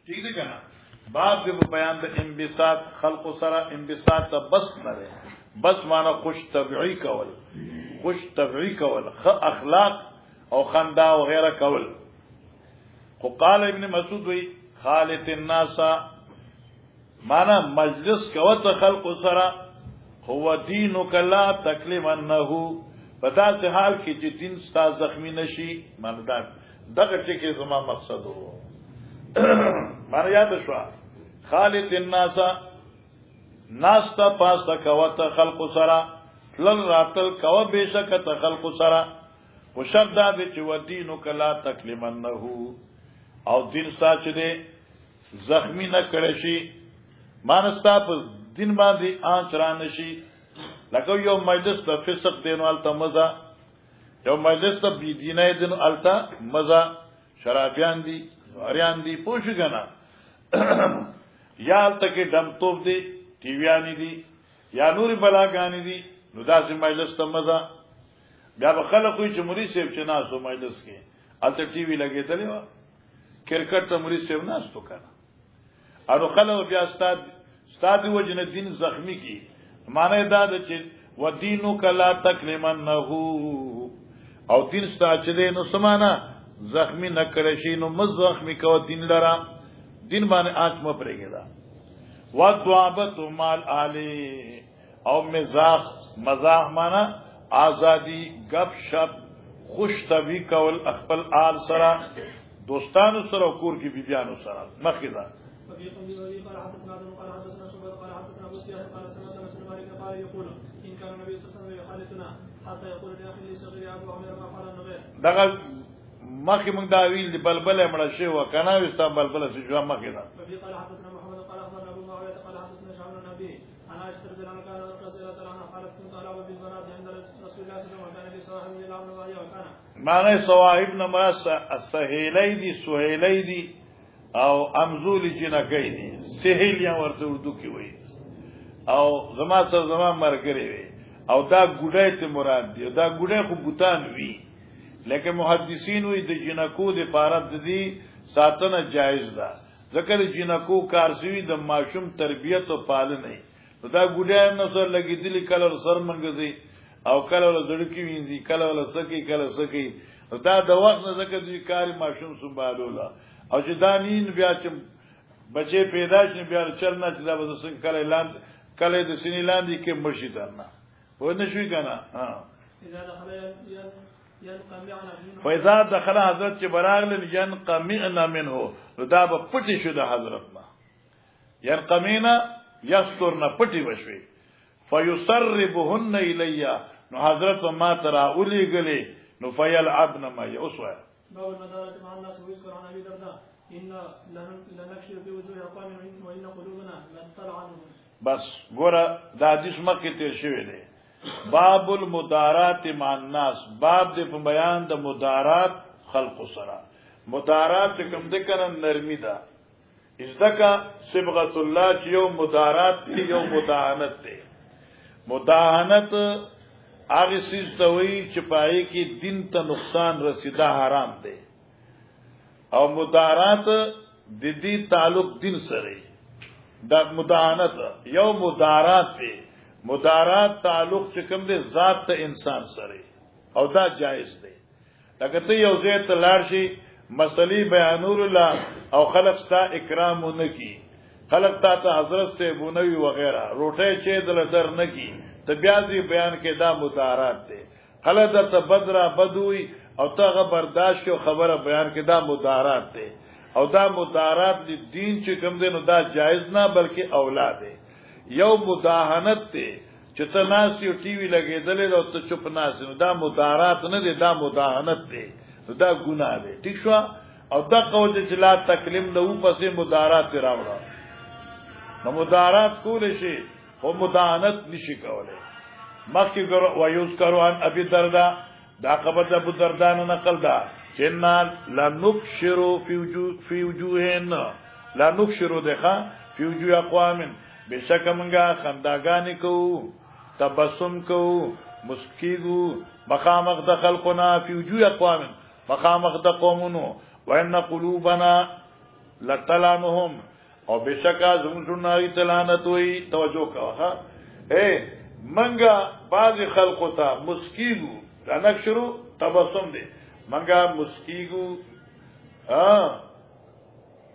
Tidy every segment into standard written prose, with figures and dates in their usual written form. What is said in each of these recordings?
ٹھیک ہے نا باب دې بیان د انبساط خلق سره انبساط ته بس نه ده بس معنا خوش طبيعي کول خ اخلاق او خندا او غیره کول خو قال ابن مسعود وی خالت الناس معنا مجلس کوته خلق سره هو دینک لا تکلمنه پدا سے حال کې چې دین ستا زخمی نشي معنا دغه ټکی زما مقصد وو معنا یاد شو خالد الناس ناستا پاستا کوته خلق سرا لن راتل کو بشکت خلق سرا وشد د چې ودینک لا تکلمنه او دین ساچ دې زخمی نه کړی شي مانستا په دین باندې آنچ را نشي لکه یو مجلس د فسق دینو الته مزه یو مجلس د بی دینه دینو الته مزه شرابیان دي اریان دي پوښګنا یا الته کې دم توپ دي ټیویانی دي یا نور بلاګانی دي نو داسې مجلس ته مزه بیا به خلک وي چې مری سیب چې ناسو مجلس کې الته ټي وی لګېدلې و کرکټ ته مری سیب ناستو کنه او خلک بیا استاد وجنه دین زخمی کی معنی دا چې ودینک لا تکلمنه او دین ستاسو دې نو سمانا زخمی نه کړی شي نو مزخمی کو دین لرا دین باندې آنچ م پرېګدا وضعبت مال علی او مزاح معنا آزادی گپ شپ خوش طبی کول خپل آل سره دوستانو سره او کور کې بیبيانو سره مخکې دغه مخی موږ دا ویل دی بلبل مړه شي و کنه وستا بلبل شي جو مخی دا معنی صواحب نماز السهیلی دی سهیلی دی او امزولی جنکی دی سهیلیان ورته اردو کی وی او زما سره زما مرګری وی او دا ګډای ته مراد دی دا ګډای خو بوتان وی لیکن محدثین وی د جنکو د پارت دی ساتنه جایز ده ځکه جنکو کارسوی د ماشوم تربیت او پالنه دا ګډای نو سره لګیدلی کله سر منګزي او کله ول زړکی وینځي کله ول سکی کله سکی دا د وخت نه ځکه دوی کار ماشوم سنبالولا او چې دا نین بیا چې بچي پیدا شي بیا چل نه چې دا به څنګه کله لاند کله د سینې لاندې کې مرشي درنه و نه شوي کنه ها فاذا دخل حضرت چې براغل ينقمعنا منه نو دا به پټي شو د حضرت ما ينقمعنا يسترنا پټي وشوي فيسربهن الي نو حضرت ما ترى اولي غلي نو فيلعبن ما يسوى باب المدارة مع الناس ويذكر عن ابي الدرداء ان لنكشف في وجوه اقوام وان قلوبنا لن تلعنهم بس ګوره دا حدیث مکه تیر شوی دی باب المدارات مع الناس باب د بیان د مدارات خلق سره مدارات کوم د کنن نرمی ده ازدکا صبغت الله چې یو مدارات دی یو مداهنت دی مداهنت هغه سیز ته وی چې پای کې دین ته نقصان رسیدا حرام دی او مدارات د دې تعلق دین سره دا مداهنت یو مدارات دی مدارات تعلق چې کوم دی ذات ته انسان سره او دا جایز دی لکه ته یو ځای ته لاړ شي مسلې بیانول الله او خلق ستا اکرام نکی خلق تا حضرت سے بونوی وغیرہ روٹے چه دل در نکی تبیازی بیان کې دا مدارات دی خلق تا بدرا بدوی او تا برداشت او خبره بیان کې دا مدارات دی او دا مدارات دی دین چې کوم دی نو دا جایز نه بلکې اولاد دی یو مداهنت دی چې ته ناس یو ټي وی لګېدلې او ته چپ ناس نو دا مدارات نه دی دا مداهنت دی دا ګناه دی ٹھیک شو او دا قول چې لا تکلم نو پسې مدارات راوړه نو مدارات کول شي او مداهنت نشي کولای مخکې ګرو ويذكر عن ابي الدرداء دا خبر د ابو الدرداء نه نقل ده جنان لا نبشر في وجوهن لا نبشر دغه في وجوه اقوام بشک منګه خنداګانی کو تبسم کو مسکیگو مخامخ د خلقنا في وجوه اقوام مخامخ د قومونو وان قلوبنا لطلعنهم او بشکا زمون شناغی تلانت وی توجه کوا منگا بعض خلقو تا مسکیگو لانک شروع تبسم دے منگا مسکیگو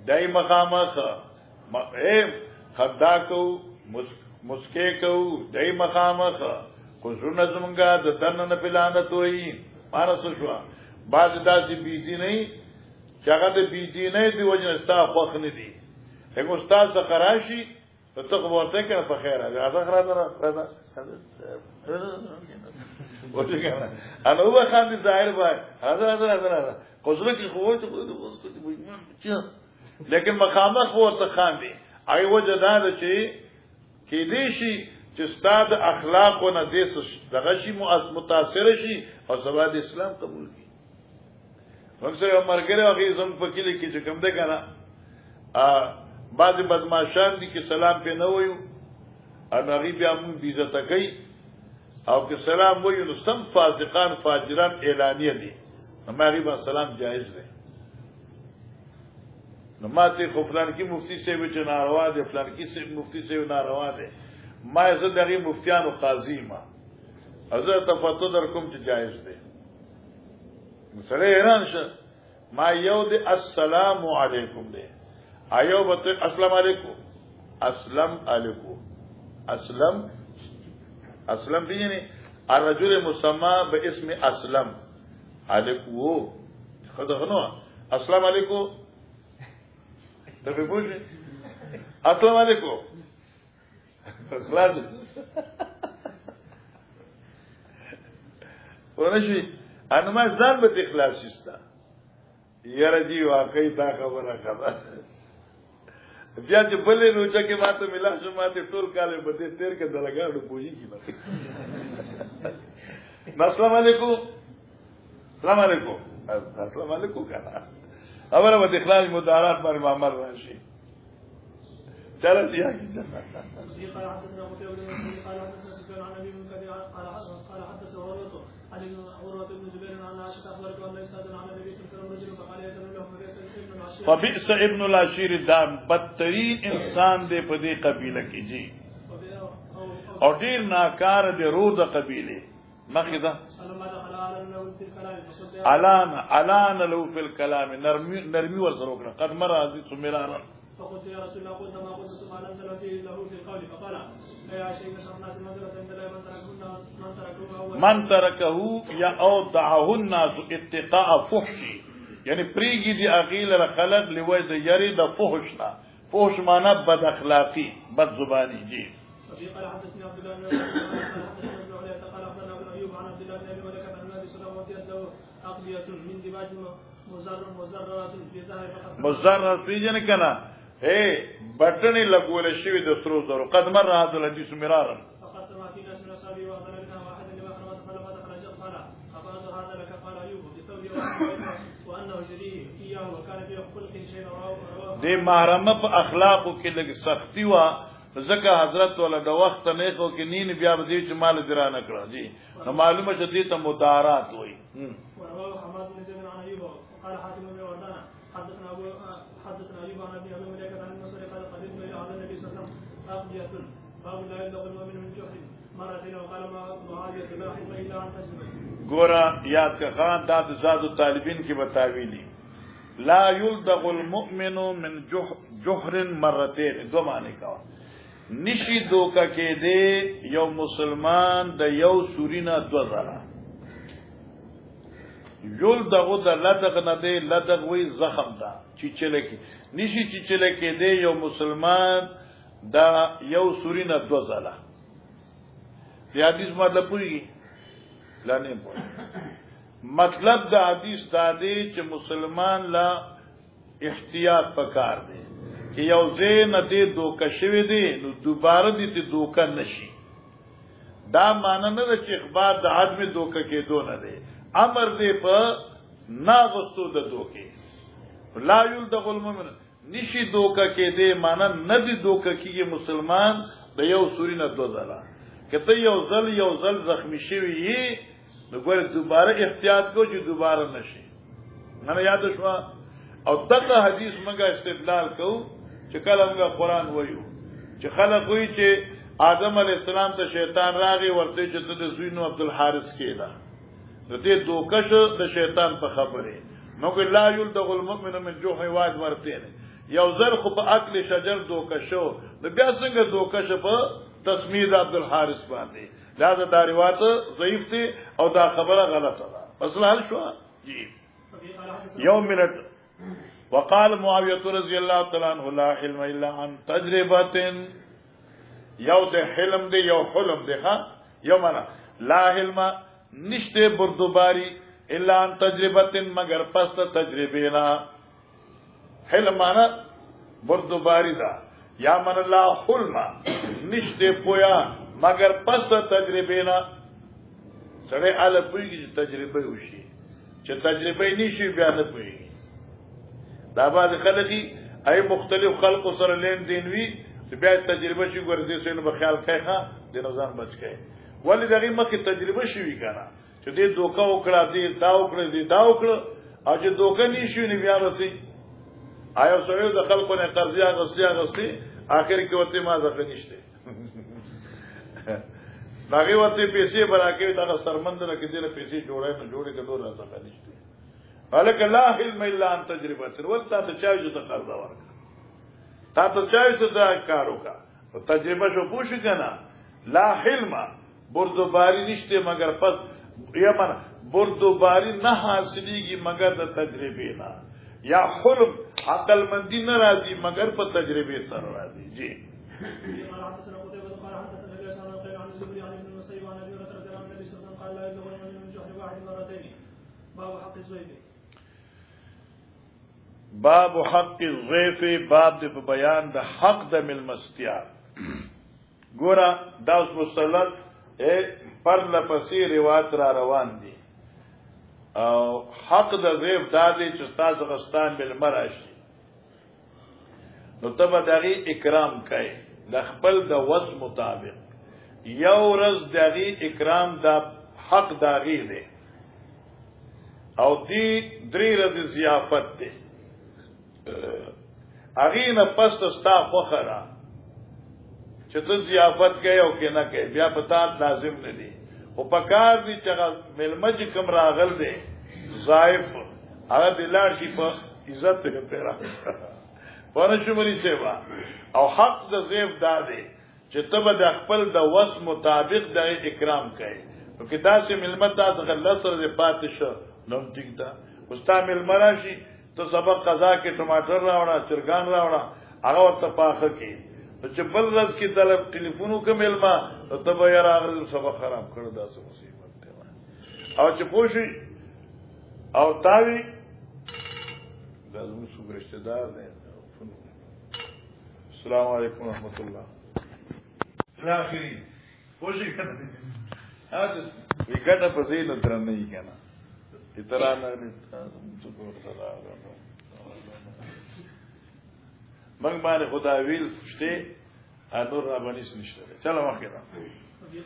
دائی مخامخ خدا کو مسکے کو دائی مخامخ خسرون زمنگا دنن پلانت وی مانا سشوا بعض داسی بیدی نہیں چاگا دا بیدی نہیں دی وجن استا خوخ ندی ایک استاد سخراشی تو بولتے کہ بخیر ہے آدھا خرا انا هو خاندی ظاہر بھائی آدھا قصر کی خوش لیکن مخامخ وہ تخاندی آئی وجہ دا چی کی دیشی چستاد اخلاق و ندیس دغشی متاثر شی اور سباد اسلام قبول کی ہم سے مرگرے وقی زنگ پکیلی کی چکم دے کنا بعض بدماشان دی کہ سلام پہ نہ ہوئی اناغی بیا مون بیزتا گئی او کہ سلام ہوئی نستم فاسقان فاجران اعلانیہ دی نماغی با سلام جائز دے نماتی خو فلان کی مفتی سے وچ ناروا دے فلان کی سے مفتی سے ناروا دے ما عزت دغی مفتیان و قاضی ما حضرت تفتو در کم چ جائز دے مسئلہ ایران شا ما یو دے السلام علیکم دے آیو بطے اسلام علیکم اسلام علیکم اسلم بھی یعنی الرجل مسمى باسم اسلم علیکم وہ خدا خنو اسلام علیکم تبھی پوچھے اسلام علیکم خلاص ونشي انا ما زال بتخلاص استا يا رجي واقعي تا خبره خبر بیا چې بلې روچا کې ماته ملا شو ماته ټول کال به دې تیر کې دلګاړو پوجي کی السلام علیکم السلام علیکم السلام علیکم کنه خبره به اخلاص مدارات باندې معمر راشي چلو دیا قال حدثنا قتيبة بن مسعود قال حدثنا سفيان عن ابي منكدر قال حدث عروة بن زبير عن عائشة اخبرت ان استاذن عن النبي صلى الله عليه وسلم فقال يتم له فبئس ابن العشیر دام بدترین انسان دے پدے قبیلہ کی جی اور دیر ناکار دے رو دا قبیلے مخیدہ علان لو فی الکلام نرمی والزروکنا قد مر عزیز سمیرانا فقلت يا رسول الله قلت ما قلت ثم علمت له في القول فقال يا عائشة إن شر الناس منزلة عند الله من تركه یا اودعه الناس اتقاء فحشی یعنی پریگی دی اغیل رخلق لوی دی یری دا فحشنا فحش مانا بد اخلاقی بد زبانی جی قال حدثني عبد الله بن عمر قال اخبرنا ابن ايوب عن عبد الله بن ابي مليكه عن النبي صلى الله عليه وسلم له اقبيه من دباج مزررات في ذهب مزرر فی جن کنا اے بٹنی لگول شوی د سرو زرو قد مر هذا الحديث مرارا فقد سمعت الناس من اصحابه وأخبرنا واحد لما خرج فلما دخل قال أفراد هذا لك قال ايوب بثوبه وانه جريء اياه وكان في خلق شيء رواه دے محرمه په اخلاقو کې لګ سختی وا زکه حضرت ولا د وخت نه کو کې نین بیا به چې مال درانه کړه جی نو معلومه شدی ته مدارات وای ورواه حماد بن زيد عن ايوب قال حاتم بن وردان حدثنا ايوب عن ابي مليكه عن المسري قال قدمت الى هذا النبي صلى الله عليه وسلم اقضيه باب لا يبلغ المؤمن من جحر مرتين وقال ما معاويه لا حكم الا عن تجربه گورا یاد کا خان داد زاد الطالبین کی بتاویلی لا يلدغ المؤمن من جحر مرتين دو معنی کا نشی دوکا کې دے یو مسلمان د یو سورینا دو زرا یلدغ د لدغ نه دے لدغ وی زخم دا چیچلے کی نشی چیچلے کې دے یو مسلمان دا یو سورینا دو زرا دی حدیث مطلب پوری لانے پوری مطلب دا حدیث دا دے چې مسلمان لا احتیاط پکار دے کہ یو زین دے دوکا شوی دے نو دوباره دې ته دوکا نشي دا معنی نه چې اخبار د عدم دوکا کې دو نه دی امر دې په ناغستو د دوکې لا یلدغ المؤمن نشي دوکا کې دې معنی نه دی دوکا کېږي مسلمان د یو سوري نه دو ځله کته یو ځل زخمی شوی یې نو ګور دوباره احتیاط کو چې دوباره نشي نه یاد شو او دغه حدیث موږ استدلال کوو چې کله موږ قرآن وایو چې خلک وایي چې آدم علیہ السلام ته شیطان راغی ورته چې د زوی نو عبدالحارث کېدا د دې دوکش د شیطان په خبره نو لا یلدغ المؤمن من جوع واحد ورته یو ځل خو په اکل شجر دوکشو د بیا څنګه دوکش په تسمید عبدالحارث باندې لہذا دا روایت ضعیف دي او دا خبره غلطه ده مسله حل شو جی یوم منٹ وقال معاویہ رضی اللہ تعالی عنہ لا حلم الا عن تجربه یو د حلم دی یو حلم دی ها یو معنا لا حلم نشته بردباری الا عن تجربه مگر پس تجربه نه حلم معنا بردباری دا یا من لا حلم نشته پویا مگر پس تجربه نه سره ال پویږي تجربه وشي چې تجربه نشي بیا نه پویږي دا بعد خلقی ای مختلف خلق سره لین دین وی بیا تجربه شي ګورځي سینو په خیال کوي ښا د نظام بچ کوي ولی دغه مخکې تجربه شوی کنه چې دې دوکا وکړه دې دا وکړه دې دا وکړه او چې دوکا نشي نه بیا وسی آیا سره د خلکو نه قرضیا غستی اخر کې وته ما ځکه نشته باغی ورته پیسې براکې دا سرمند نه کې دې پیسې جوړای نه جوړې کډور راځه نشته الک لا علم الا عن تجربه ولتا ته چا جو ته قرض ورک تا ته چا ته دا کارو کا تجربه شو پوښ کنا لا علم بردباری نشته مگر پس یمن بردباری نه حاصلېږي مگر د تجربه نه یا حلم عقل مندی نه راځي مگر په تجربه سره راځي جی باب حق الضيف باب د بیان د حق د ملمستیا ګورا دا اوس مسلط پر لپسې روایت را روان دي او حق د ضيف دا دی چې تاسو غستان بل مراشي نو تبه دغه اکرام کوي د خپل د وس مطابق یو ورځ دغه اکرام د حق داغي دی او دی درې ورځې ضیافت دی اغینه پس ستا خوخره چې ته ضیافت کوي او کې نه کوي بیا پتا لازم نه دي او پکار دي چې ملمج کم راغل دي ضعیف هغه د لاړ شي په عزت ته پیرا پونه شمري سیوا او حق د ضعیف دا دی چې ته د خپل د وس مطابق د اکرام کوي نو کې داسې ملمت تاسو غلسر دې پاتې شو نو ټیک دا مستا ملمراشي تو سبق قضا کې ټماټر راوړه چرګان راوړه هغه ورته پاخه کې چې بل ورځ کې طلب ټلیفون وکمل ما ته به یې راغلی سبق خراب کړ داسې مصیبت دی او چې پوښي او تاوی دا زموږ څو رشتہ دار دی السلام علیکم ورحمۃ اللہ الاخری پوښي کنه تاسو وکړه په زینو تر نه یې کنه اترانا من باندې خدا ویل شته انور را باندې نشته چلو مخکې را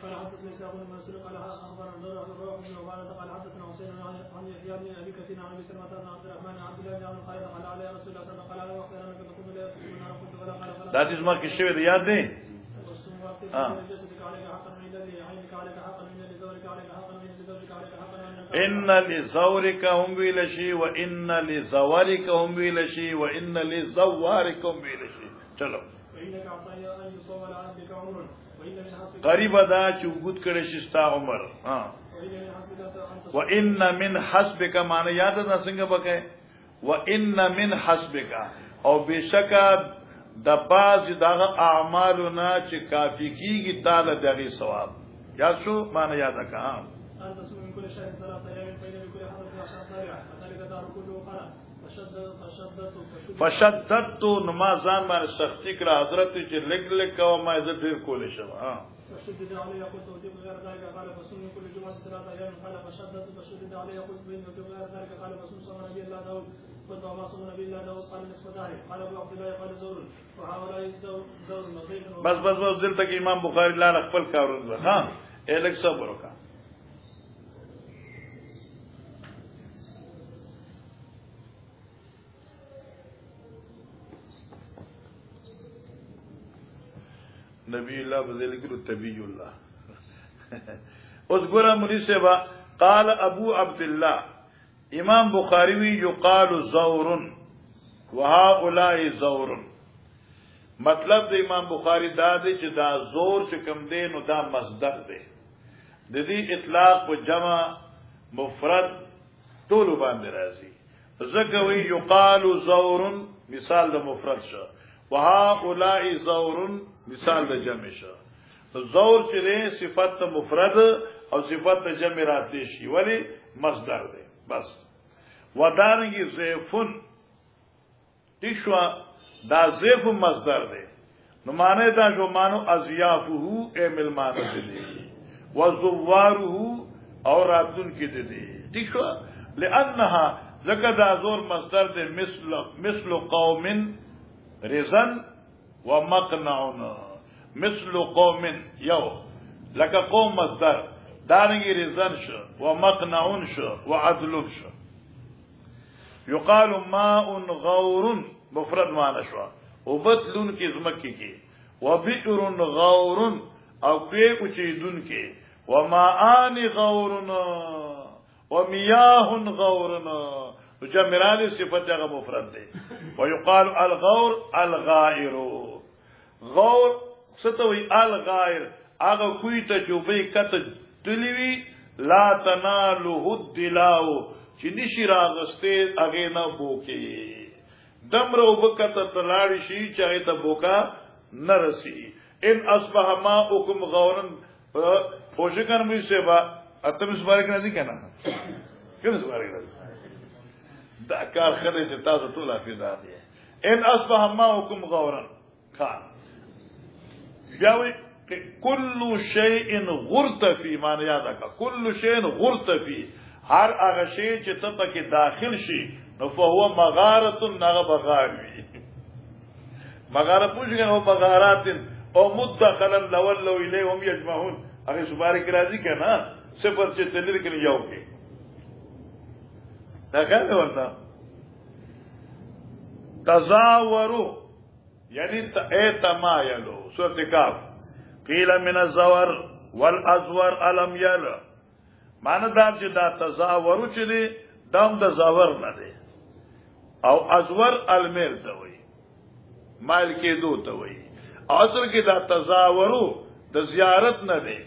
قال حدثنا ساق بن منصور قال اخبرنا الروح بن عباده قال حدثنا حسين عن يحيى بن ابي كثير عن ابي سلمة بن عبد الرحمن عبد الله بن عمرو قال على رسول الله صلى الله عليه وسلم قال انا كنت لا كنت ولا قال دا دې زما کې شوی دی یاد دی ان لزورك هم ویلشی و ان لزوارك هم ویلشی و ان لزوارك هم ویلشی چلو قریب دا چې وګد کړي شستا عمر ها و ان من حسبك معنی یاد نه څنګه بکې و ان من حسبك او بشکا د باز دغه اعمالنا چې کافی کیږي تعالی دغه ثواب یا شو معنی یاد کا فشددت نمازان باندې سختی کړه حضرت چې لګ لګ کو ما عزت ډیر کولې شو ها فشدد علی یقول توجیب غیر ذلك قال فصوم كل جمعه 3 ايام قال فشدد علی یقول بين غیر ذلك قال فصوم صوم نبي الله داود قلت وما صوم نبي الله داود قال نصف داره قال ابو عبد الله قال زور وهؤلاء زور نظيف بس دلته کې امام بخاری لاله خپل کارونه ها الک صبر وکړه نبی الله بدل کړو تبی الله اوس ګره مولوی سیبا قال ابو عبد الله امام بخاری وی یقال زور وهؤلاء زور مطلب د امام بخاری دا دی چې دا زور چې کم دی نو دا مصدر دی د دې اطلاق په جمع مفرد ټول باندې راځي ځکه وی یقال زور مثال د مفرد شو وهؤلاء زور مثال د جمع شو زور چې دی صفت مفرد او صفت جمع راځي شي ولی مصدر دی بس ودانگی زیفن تیشوا دا زیف مصدر دی نو معنی دا جو مانو ازیافهو اے ملمانو دی و زوارهو اور راتون کی دی تیشوا لئنها لکه دا زور مصدر دی مثل قوم رزن و مقنعون مثل قوم یو لکه قوم مصدر دانگی رزن شو و مقنعون شو و عدلون شو یقال ماء غور مفرد معنی شو وبتلون کی زمکی کی وبئر غور او کوی اوچیدون کی وماءان غور ومياه غور جمران صفت هغه مفرد دی ويقال الغور الغائر غور ستوي الغائر هغه کوی ته چوبې کته دلیوی لا تنالو الدلاو چې نشي راغسته هغه نه بوکي دمرو وبکته تلاړی شي چاهي ته بوکا نرسي ان اصبح ماءكم غورا پوشکن مې سبا اتم مبارک نه دي کنه کله مبارک نه دا کار خلې چې تاسو ټول حافظ دي ان اصبح ماءكم غورا خان بیاوی کل شیء غرت فی معنی یاد کا کل شیء غرت فی هر هغه شی چې ته پکې داخل شي نو فهو مغاره نغه بغاوی مغاره پوښګنه او مغارات او مدخلا لولوا الیهم یجمعون هغه مبارک راضی کنه صفر چې تلل کړي یو کې دا څنګه ورته تزاوروا یعنی تمایلوا سورۃ کاف قیل من الزور والازور علم یل معنی دا چې دا تزاورو چې دی دام د زاور نه دی او ازور المیر ته وي مال کې دو ته وي اصل کې دا تزاورو د زیارت نه دی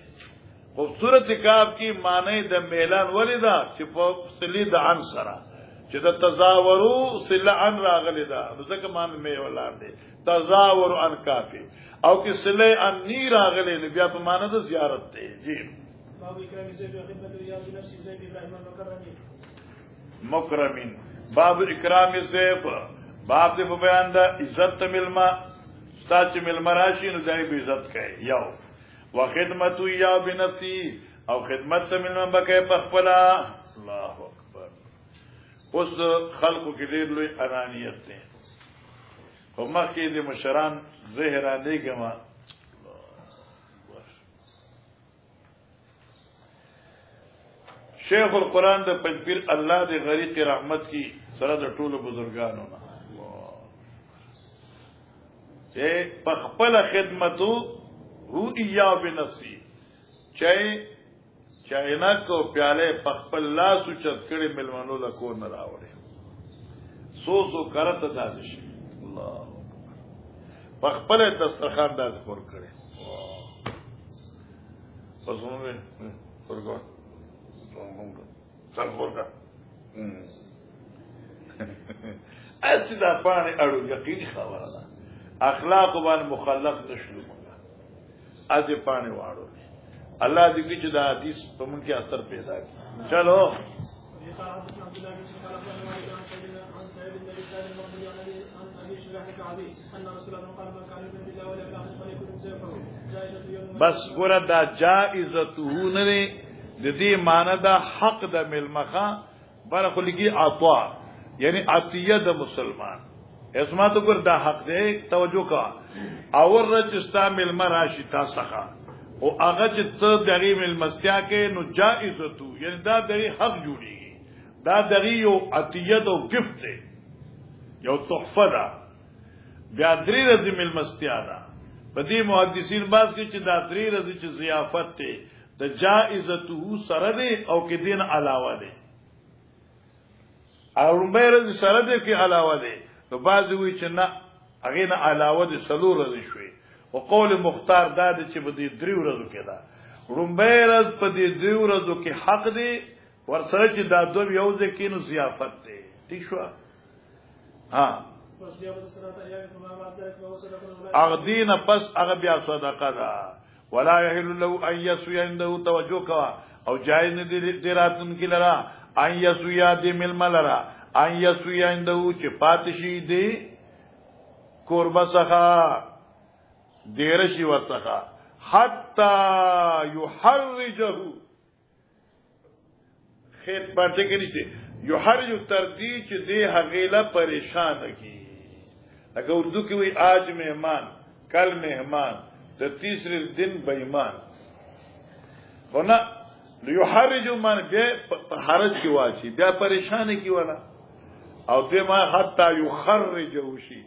خو سورۃ کاف کې معنی د میلان ولیدا چې په صلی د عن سره چې د تزاورو صلی عن راغلی دا ځکه معنی می ولاندې تزاور عن کافی او کې صلی عن نی راغلی بیا په معنی د زیارت دی جی باب اکرام زید و خدمت ریاض نفس زید ابراهیم مکرمین باب اکرام زید باب دې په بیان د عزت ملما ستاسو ملما راشي نو ځای به عزت کوي یو وخدمت یا بنفسی او خدمت ملما بکې په خپل الله اکبر اوس خلقو کې ډېر لوی انانیت ده او مخکې د مشران زهرانه کما شیخ القرآن د پنځپیر الله د غریق رحمت کی سره د ټولو بزرګانو نه اے پخپل خدمتو هو ایا بنفسی چاینا کو پیاله پخپل لا سوچت کړي ملمنو لا کو نه راوړي سو کرته داسې شي الله پخپل دسترخوان داسې خور کړي پس موږ ورګو څنګه اسدا پانی اړو یقیني خبره ده اخلاق باندې مخالف نشلو موږ از پانی واړو الله دې چې دا حدیث په موږ کې اثر پیدا کړي چلو بس ګوره دا جائزته نه د دې معنی دا حق د ملمخه برخه لګي عطا یعنی عطیه د مسلمان اسما تو ګور دا حق دی توجه کا اور رجستا ملم راشي تاسو او هغه چې ته دغه ملمستیا کې نو جائزته یعنی دا دغه حق جوړیږي دا دغه یو عطیه او گفت دی یو تحفه ده بیا درې د ملمستیا ده بدی محدثین باز کې چې دا 3 ورځې چې ضیافت ته د جائزته سره دی او کې دین علاوه دی او ورځ سره دی کې علاوه دی نو باز وی چې نه هغه نه علاوه دی سلور ورځې شوي او قول مختار دا دی چې بدی 3 ورځې کې دا ورځ په دې 3 ورځې کې حق دی ورسره چې دا دوه یو ځکه نو ضیافت دی ٹھیک شو ها اغدین پس اغه بیا صدقه ده ولا يحل له ان يسوي عنده توجه کوا او جایز نه دي راتن کې لرا ان يسوي دي مل ملرا ان يسوي عنده چې پاتشي دي قربا څخه دیرشي ورڅخه حتا يحرجه خیر پاتې کې دي يحرج تردی چې دې هغیلا پریشان کی لکه اردو کې وی آج مہمان کل مہمان د تیسرے دن بېمان ونه يحرج من به حرج کی واچي بیا پریشان کی ولا او دې ما حتا يخرج وشي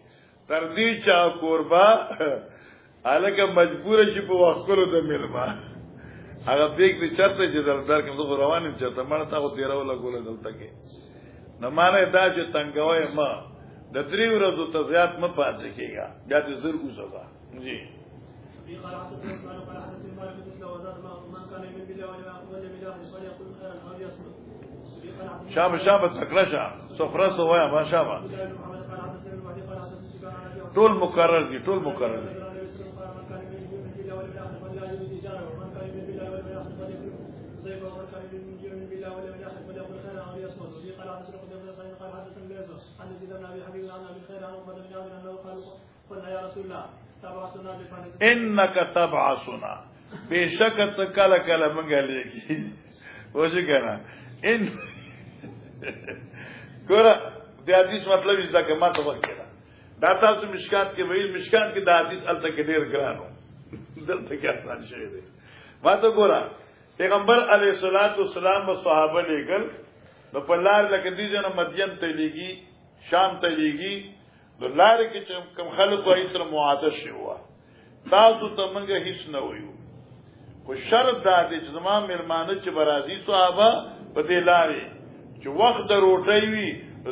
تر دې چا قربا الګه مجبور شي په واسکلو د ملما هغه بیگ دې چرته چې دلدار کې زه روانم چرته مړ تا خو تیرا ولا ګول دلته کې نه مانه دا چې تنگوي ما د 3 ورځو ته زیات م پاتې کېږي بیا دې زر اوسه جی شام تکرشا سفره سوایا ما شابه ټول مقرر دي انك تبعثنا بشکت کله کله منګه لګي وځي کنه ان ګوره د حدیث مطلب ځکه ما ته وکړه دا تاسو مشکات کې ویل مشکات کې د حدیث الته کې ډیر ګرانو دلته کې آسان شي دی ما ته ګوره پیغمبر علیه الصلاۃ والسلام او صحابه لګل نو په لار لکه دي جن مدین ته لګي شام ته لګي نو لار کې چې کوم خلک وایي سره معاهده شي وا تاسو ته موږ هیڅ نه وایو خو شرط دا دی چې زمام مېرمانه چې برازي صحابه په دې لارې چې وخت د روټي وي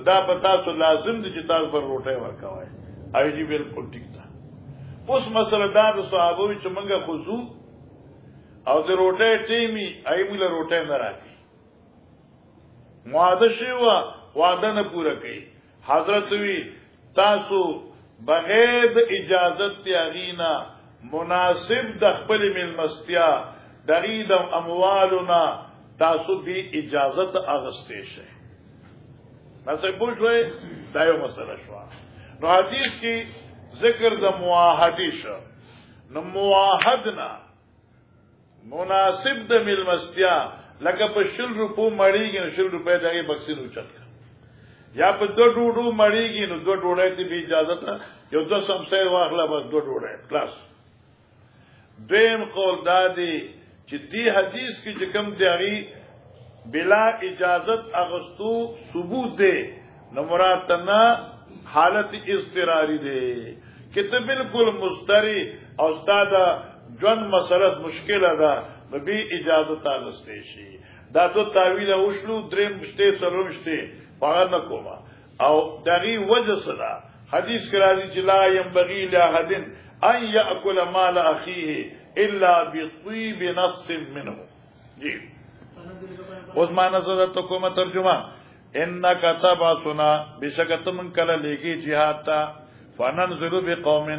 دا په تاسو لازم دي چې تاسو پر روټي ورکوي آی جی بالکل ټیک ده اوس مسله دا د صحابه چې موږ خصو او د روټي ټیمي ایمل روټي نه راځي معاهده شي وا وعده نه پوره کوي حضرت وی تاسو بغیر د اجازت تیاغینا مناسب د خپل ملمستیا دغید اموالنا تاسو به اجازت اغستې شي نو پوښوي دا یو مسله شو نو حدیث کې ذکر د معاهدې شو نو معاهدنا مناسب د ملمستیا لکه په 100 روپو مړیږي نو 100 روپے دغه بکسینو چت یا په 2 ډوډو مړیږي نو 2 ډوډۍ ته به اجازه ته یو د سمسه واخله بس 2 ډوډۍ خلاص دیم قول دادی چې دی حدیث کې چې کوم دیغي بلا اجازت اغستو ثبوت دی نو مراد نه حالت اضطراری دی کته بالکل مستری او استاد جون مسله مشکله ده به اجازت اغستې شي دا تو تعویل اوشلو دریم شته سروشته فقط نه کوما او دغه وجه صدا حدیث کرازی چې لا ينبغي لاحد ان ياكل مال اخيه الا بطيب نص منه جی اوس معنا زده ته کومه ترجمه انك تبعثنا بشکت من کله لګي jihad تا فننزل بقوم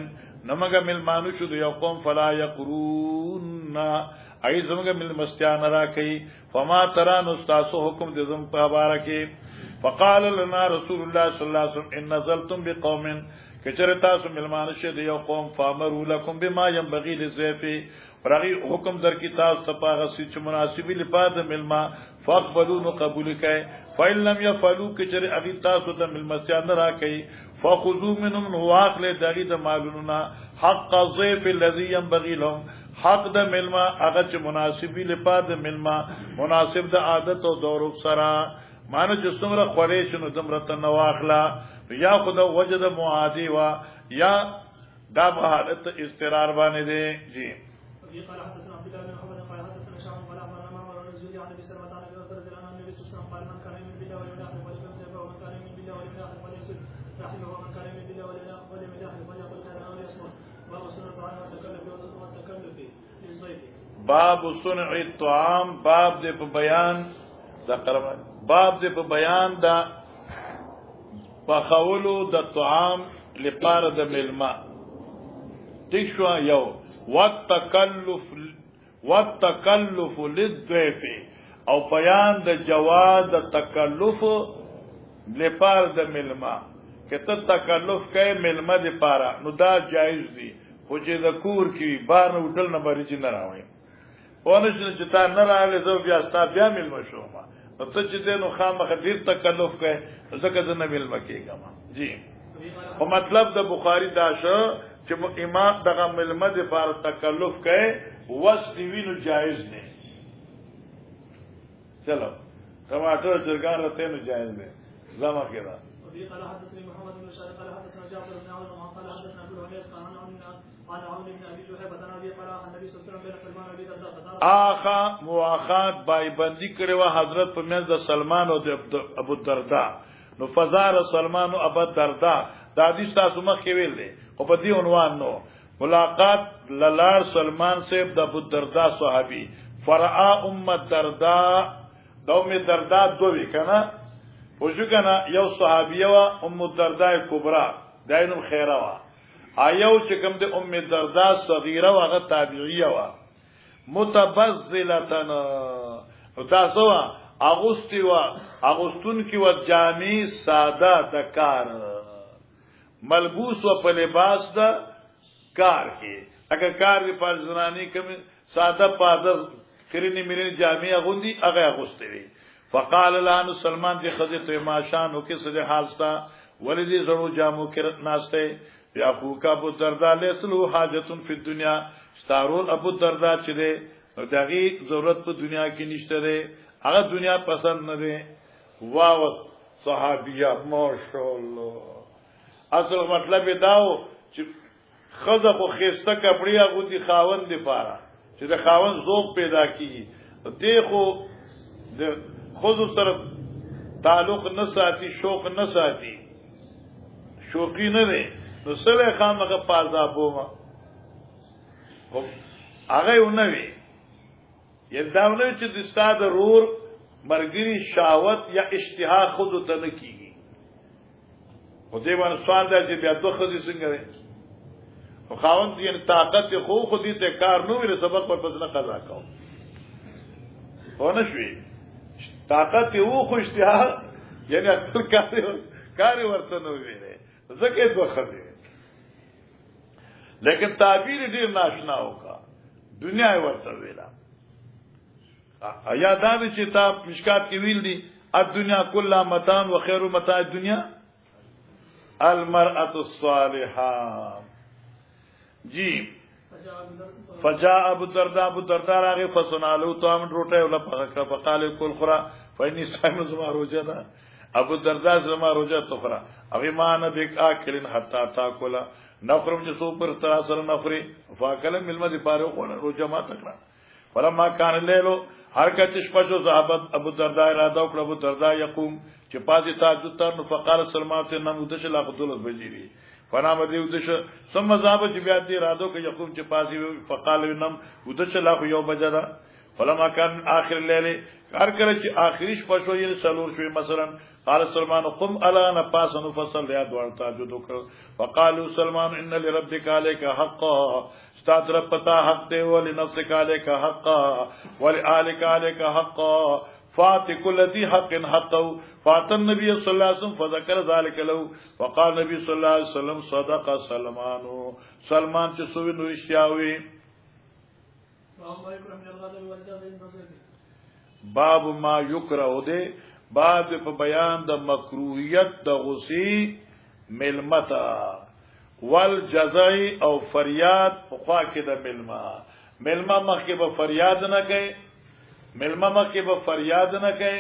نمګه ملمانو شو یو قوم فلا يقرون ای زمګه مل مستیان را کوي فما ترى نستاسو حکم دې زم په بارکه فقال لنا رسول الله صلی الله علیه وسلم ان نزلتم بقوم کچرتا سو ملمان شه دی یو قوم فامروا لكم بما ينبغي للضيف رغي حکم در کتاب صفاغه چې مناسبی لپاد ملما فقبلوا قبول کای فإن لم يفعلوا کچر اغي تاسو د ملمسیان را کوي فخذوا منهم واقل دغی د مالوننا حق الضيف الذي ينبغي لهم حق د ملما هغه چې مناسبی لپاد ملما مناسب د عادت او دور سره مانو چې څومره خورې شنو دمرته نو واخلا یا خدا وجد معادی وا یا دا په حالت استقرار باندې دی جی قال حدثنا عبد الله بن محمد قال حدثنا شعب قال اخبرنا معمر عن الزهري عن ابي سلمة عن ابي هريرة رضي الله عنه النبي صلى الله عليه وسلم قال من كان يؤمن بالله واليوم الاخر فليمسك ومن كان يؤمن بالله واليوم الاخر فليصل رحمه ومن كان يؤمن بالله واليوم الاخر فليقل خيرا او ليصمت باب صنع الطعام والتكلف للضيف باب صنع الطعام باب دې په بیان دا قربان باب دې په بیان دا پخولو د طعام لپاره د ملما تشوا یو والتکلف للضيف او بیان د جواز د تکلف لپاره د ملما کته تکلف کوي ملما لپاره نو دا جایز دی خو چې د کور کې بار نه وټل نه بری چې نه راوي ونشنه چې تا نه راغلی زه بیا ستا بیا ملما شوم نو ته چې دینو خامخ ډیر تکلف کوي ځکه زه نه ملما کېږم جی خو مطلب د بخاری دا شو چې امام دغه ملما د لپاره تکلف کوي وس دیوینو جایز نه چلو ټماټر چرګان راته نو جایز نه زما کېدا قال حدثني محمد بن شارق قال حدثنا جعفر بن عون قال حدثنا ابو الوليد قال عن عون بن ابي جهيبة عن ابي قال النبي صلى الله عليه وسلم بين سلمان وابي الدرداء اخا مواخات بای بندي کړي وا حضرت په منځ د سلمان او د ابو الدرداء نو فزار سلمان او ابو الدرداء دا حدیث تاسو مخ ویل دي او په دې عنوان نو ملاقات للار سلمان صاحب د ابو الدرداء صحابي فرعا ام الدرداء د ام الدرداء دوی کنه وشو کنه یو صحابیه وا ام الدرداء کبرا داینو خیره وا ایو چې کوم د ام الدرداء صغیره واغه تابعیه وا متبذلتن او تاسو اغوستی وا اغوستون کی وا جامع ساده د کار ملبوس و په لباس دا کار کې اگر کار دی پر زنانی کوم ساده پاده کرینی میرین جامع غوندي هغه اغوستی وی فقال لان سلمان دی خذ ته ماشان او کې سده حالستا ولذي زرو جامو کې ناشته یا خوکا ابو الدرداء لسلو حاجتون فی الدنیا ستارول ابو الدرداء چې دی دغه ضرورت په دنیا کې نشته دی هغه دنیا پسند نه دی واو صحابیه ماشاءالله اصل مطلب داو چې خزه خو خسته کپڑے هغه دي خاوند دی پاره چې د خاوند ذوق پیدا کیږي دی خو د خود سره تعلق نه ساتي شوق نه ساتي شوقي نه دی نو سره خامغه پازابو ما خو هغه ونوي یداونه چې د استاد رور مرګري شاوت یا اشتها خود ته نه کیږي خو دې باندې سوال دی چې بیا دوه خدي څنګه وي خو خاوند یې طاقت خو خودي ته کار نو ویل سبق پر پسنه قضا کاو ونه شوي طاقت یو خو اشتها یعنی خپل کار ورته نو ویل زکه دوه خدي لیکن تعبیر ډیر ناشنا وکا دنیا ورته ویلا یا دا چې تا مشکات کې ویل دي الدنيا كلها متاع وخير متاع الدنيا المرأة الصالحة جی فجاء ابو الدرداء راغی فصنالو طعام روټه ولا فقال كل خرا فاني صائم زما روزه ده ابو الدرداء زما روزه تخرا ابي ما نه بک اكلن حتا تاكل نخرم چې سو پر تر سره نخري فاکل ملما دي پاره خو روزه ما تکړه فلما كان الليل هر کته شپه جو صحابت ابو الدرداء را دا ابو الدرداء يقوم چې پاتې تهجد تر نو فقال سلمان ته نمودش لا قدرت بجيري فنام دی ودش ثم ذهب چې بیا دې را دو کې يقوم چې پاتې فقال نم ودش لا یو بجدا فلما كان اخر الليل هر کله چې اخري شپه شو یې سلور شوی مثلا قال سلمان قم الا نفاس نفصل يا دوار تهجد فقالوا سلمان ان لربك عليك حقا استاد رب پتا حق دے ولنفسك عليك حقا ولآلك عليك حقا فات كل ذي حق حقه فات النبي صلى الله عليه وسلم فذكر ذلك له وقال النبي صلى الله عليه وسلم صدق سلمان چې سوي نو اشتیاوي باب ما یکره ده باب په بیان د مکروهیت د غصی ملمتا والجزاء او فریاد په خوا کې د ملما مخکې به فریاد نه کوي ملما مخکې به فریاد نه کوي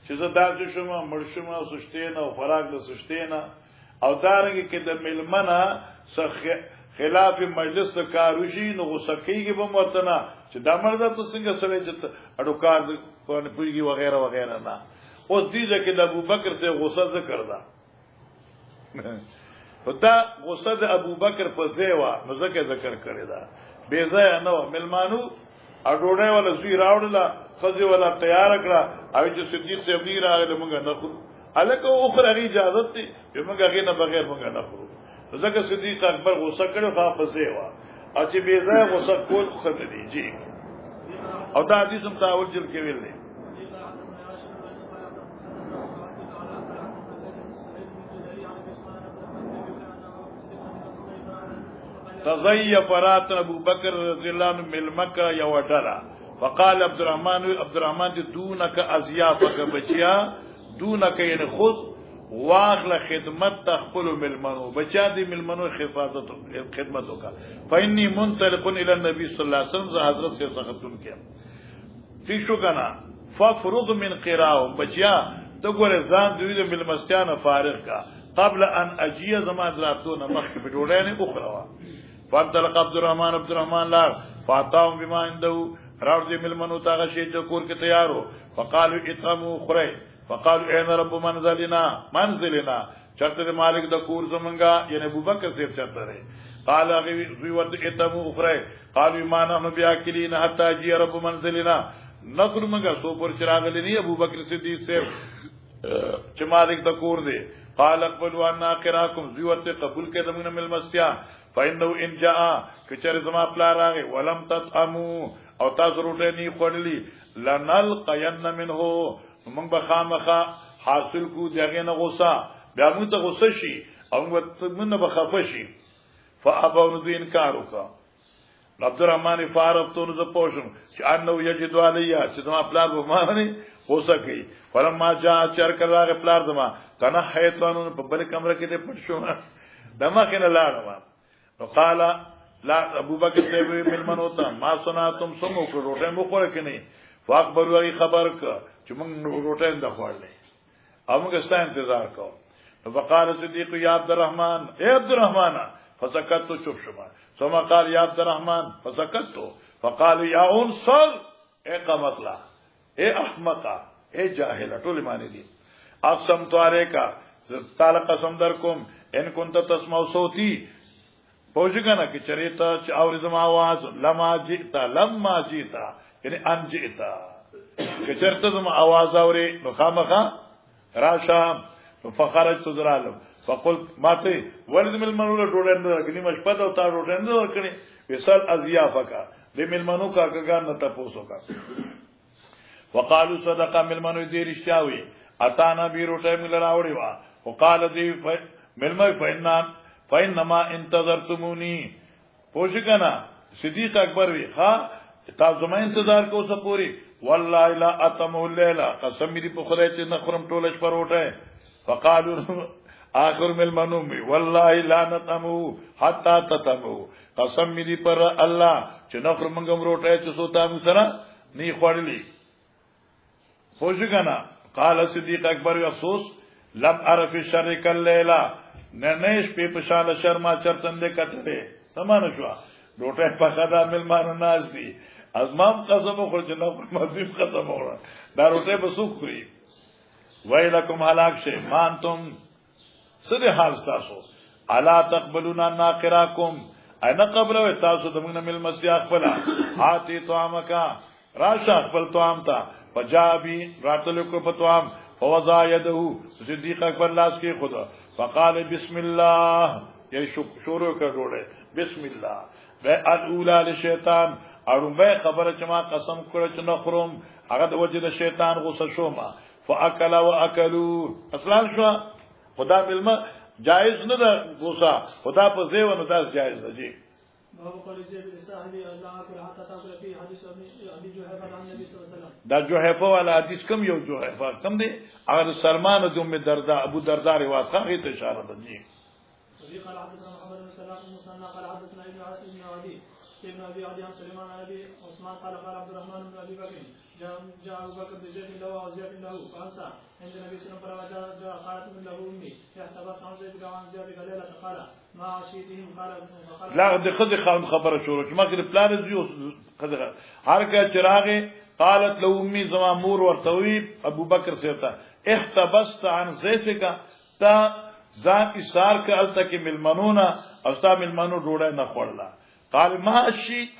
چې زه داسې شوم مړ شوم او سشتې نه او خوراک د سشتې نه او دارنګه کې د ملمنه خلاف مجلس کاروشي نو غوسه کیږي به مرتنا چې دا مرده ته څنګه سره چې اډو کار په پویږي وغیرہ وغیرہ نه اوس دې چې د ابوبکر سے غوسه ذکر دا دا غوسه د ابوبکر په ځای وا نو ذکر کړی دا بے ځای نه ملمانو اډوړې ولا زوی راوړلا خزي ولا تیار کړه او چې صدیق سے ابنی راغله مونږ نه خو الکه اوخره غي اجازه دي چې مونږ غي نه بغیر مونږ نه خو ځکه صدیق اکبر غوسه کړو خو په ځای وا او چې بے ځای غوسه کول خو نه دي جی او دا حدیث هم تاول جل کې ویل دي تضيف رات ابو بکر رضی الله عنه ملمکه یو ډلا وقال عبد الرحمن دونك ازيافك بچیا دونك یعنی خود واخل خدمت تخپل ملمنو بچا دی ملمنو خدمتو کا فإني منطلق الى النبي صلى الله عليه وسلم حضرت سے سختون کیا فیشو کنا ففرغ من قراء بچیا تو ګور ځان دوی ملمستیان فارغ کا قبل ان اجي زمان دراتونه مخ په ډوړې نه اخروا فانطلق عبد الرحمن لا فاتاهم بما عنده راو دې ملمنو تاغه شی چې کور کې تیارو فقالوا اطعموا خره فقالوا اين رب منزلنا چرته مالک د کور زمنګا یعنی ابوبکر صاحب چرته رہے قال غي ورته اطعموا خره قالوا ما نحن باكلين حتى جاء رب منزلنا نخر منګه سو پر چراغ لنی ابوبکر صدیق صاحب چې مالک د کور دی قال اقبلوا عنا قراكم زي ورته قبول کې دمنه مل مسیا فإنه ان جاء کچر زما پلا راغه ولم تطعموا او تاسو روټه نی خورلی لنلقين منه موږ به خامخه حاصل کو دغه نه غوسه بیا موږ ته غوسه شي او موږ به خفه شي فابون ذو انکار وکا عبد الرحمن فارفتون ز پوشم چې انه یجد علیا چې زما پلا به مانی غوسه کوي فلما جاء چر کراغه پلا زما کنه حیتانو په بل کمره کې دې پټ شو دما کنه لاړم نو قال لا ابو بکر سے مل منوتا ما سناتم سمو کو روټه مو خور کني فاخبروا ای خبر کا چې موږ روټه نه خوړلې او موږ ستاسو انتظار کوو نو فقال صدیق یا عبد الرحمن اے عبد الرحمن فسكت چپ شما ثم قال یا عبد الرحمن فسكت فقال یا انصر اے قمصلا اے احمقا اے جاهل ټول معنی دي اقسم تعالیکا تعالی قسم در کوم ان كنت تسمع صوتي پوجګنه کې چریتا چې اورزم आवाज لما جیتا یعنی ان جیتا کې چرته زم आवाज اوري نو خامخه راشه فخرجت زرالم فقلت ماته ولد من المنور ډوډند کني مشپد او تا ډوډند ورکني وصل ازيافکا د ملمنو کا کګان نه تاسو کا وقالوا صدقه ملمنو دې رښتیاوي اتانا بي روټه مل راوړي وا وقال دې ملمه فإنما انتظرتموني پوشکنا صدیق اکبر وی ها تاسو ما انتظار کو سه پوری والله لا اتمو الليل قسم دې په خدای چې نخرم ټولش پر وټه فقالوا اخر ملمنوم والله لا نتمو حتا تتمو قسم دې پر الله چې نخرم منګم روټه چې سوتا مو سره نه خوړلی پوشکنا قال صدیق اکبر افسوس لم عرف الشر كالليل ننش په پښاله شرما چرتند کتره سمانه شو روټه په خدا ملمان ناز دي ازمام قسم خور چې نو مزيم قسم وره دا روټه به سوق کړی ویلکم هلاک شه مانتم سره حال تاسو الا تقبلون ناقراکم انا قبل تاسو دمنه مل مسیح خپل هاتی طعامک راشه خپل طعام تا فجابی راتل کو پتوام فوضا يده صدیق اکبر لاس کې خدا فقال بسم الله یہ شروع کر ڈوڑے بسم الله و الاولى للشیطان اړم به خبره چې ما قسم کړ چې نخرم هغه د وجه د شیطان غوسه شوم فاكل واكلوا اصلا شو خدا علم جائز نه ده غوسه خدا په زیو نه ده جائز ده جی دا جوحفه والا حدیث کم یو جوحفه کم دی اگر سلمان دوم دردا ابو دردا روایت خاصه ته اشاره ده جی قال حدثنا محمد بن سلام بن مسنى قال حدثنا ابن عدي ابن ابي عدي عن سليمان عن ابي عثمان قال قال عبد الرحمن بن ابي بكر جاء ابو بكر بزيت له وزيت له فانسى عند النبي صلى الله عليه وسلم جاء قالت من له امي احتبت عن زيد عن زياد ليله قال ما عشيتهم قال لا د خدي خبر شروع ما کې پلان زیو خدغه هرکه چراغه قالت له امي زما مور ورتوي ابو بکر سيتا احتبست عن زيتك تا ځان اشار کړل ته کې ملمنونا او تا ملمنو ډوړې نه خورلا قال ما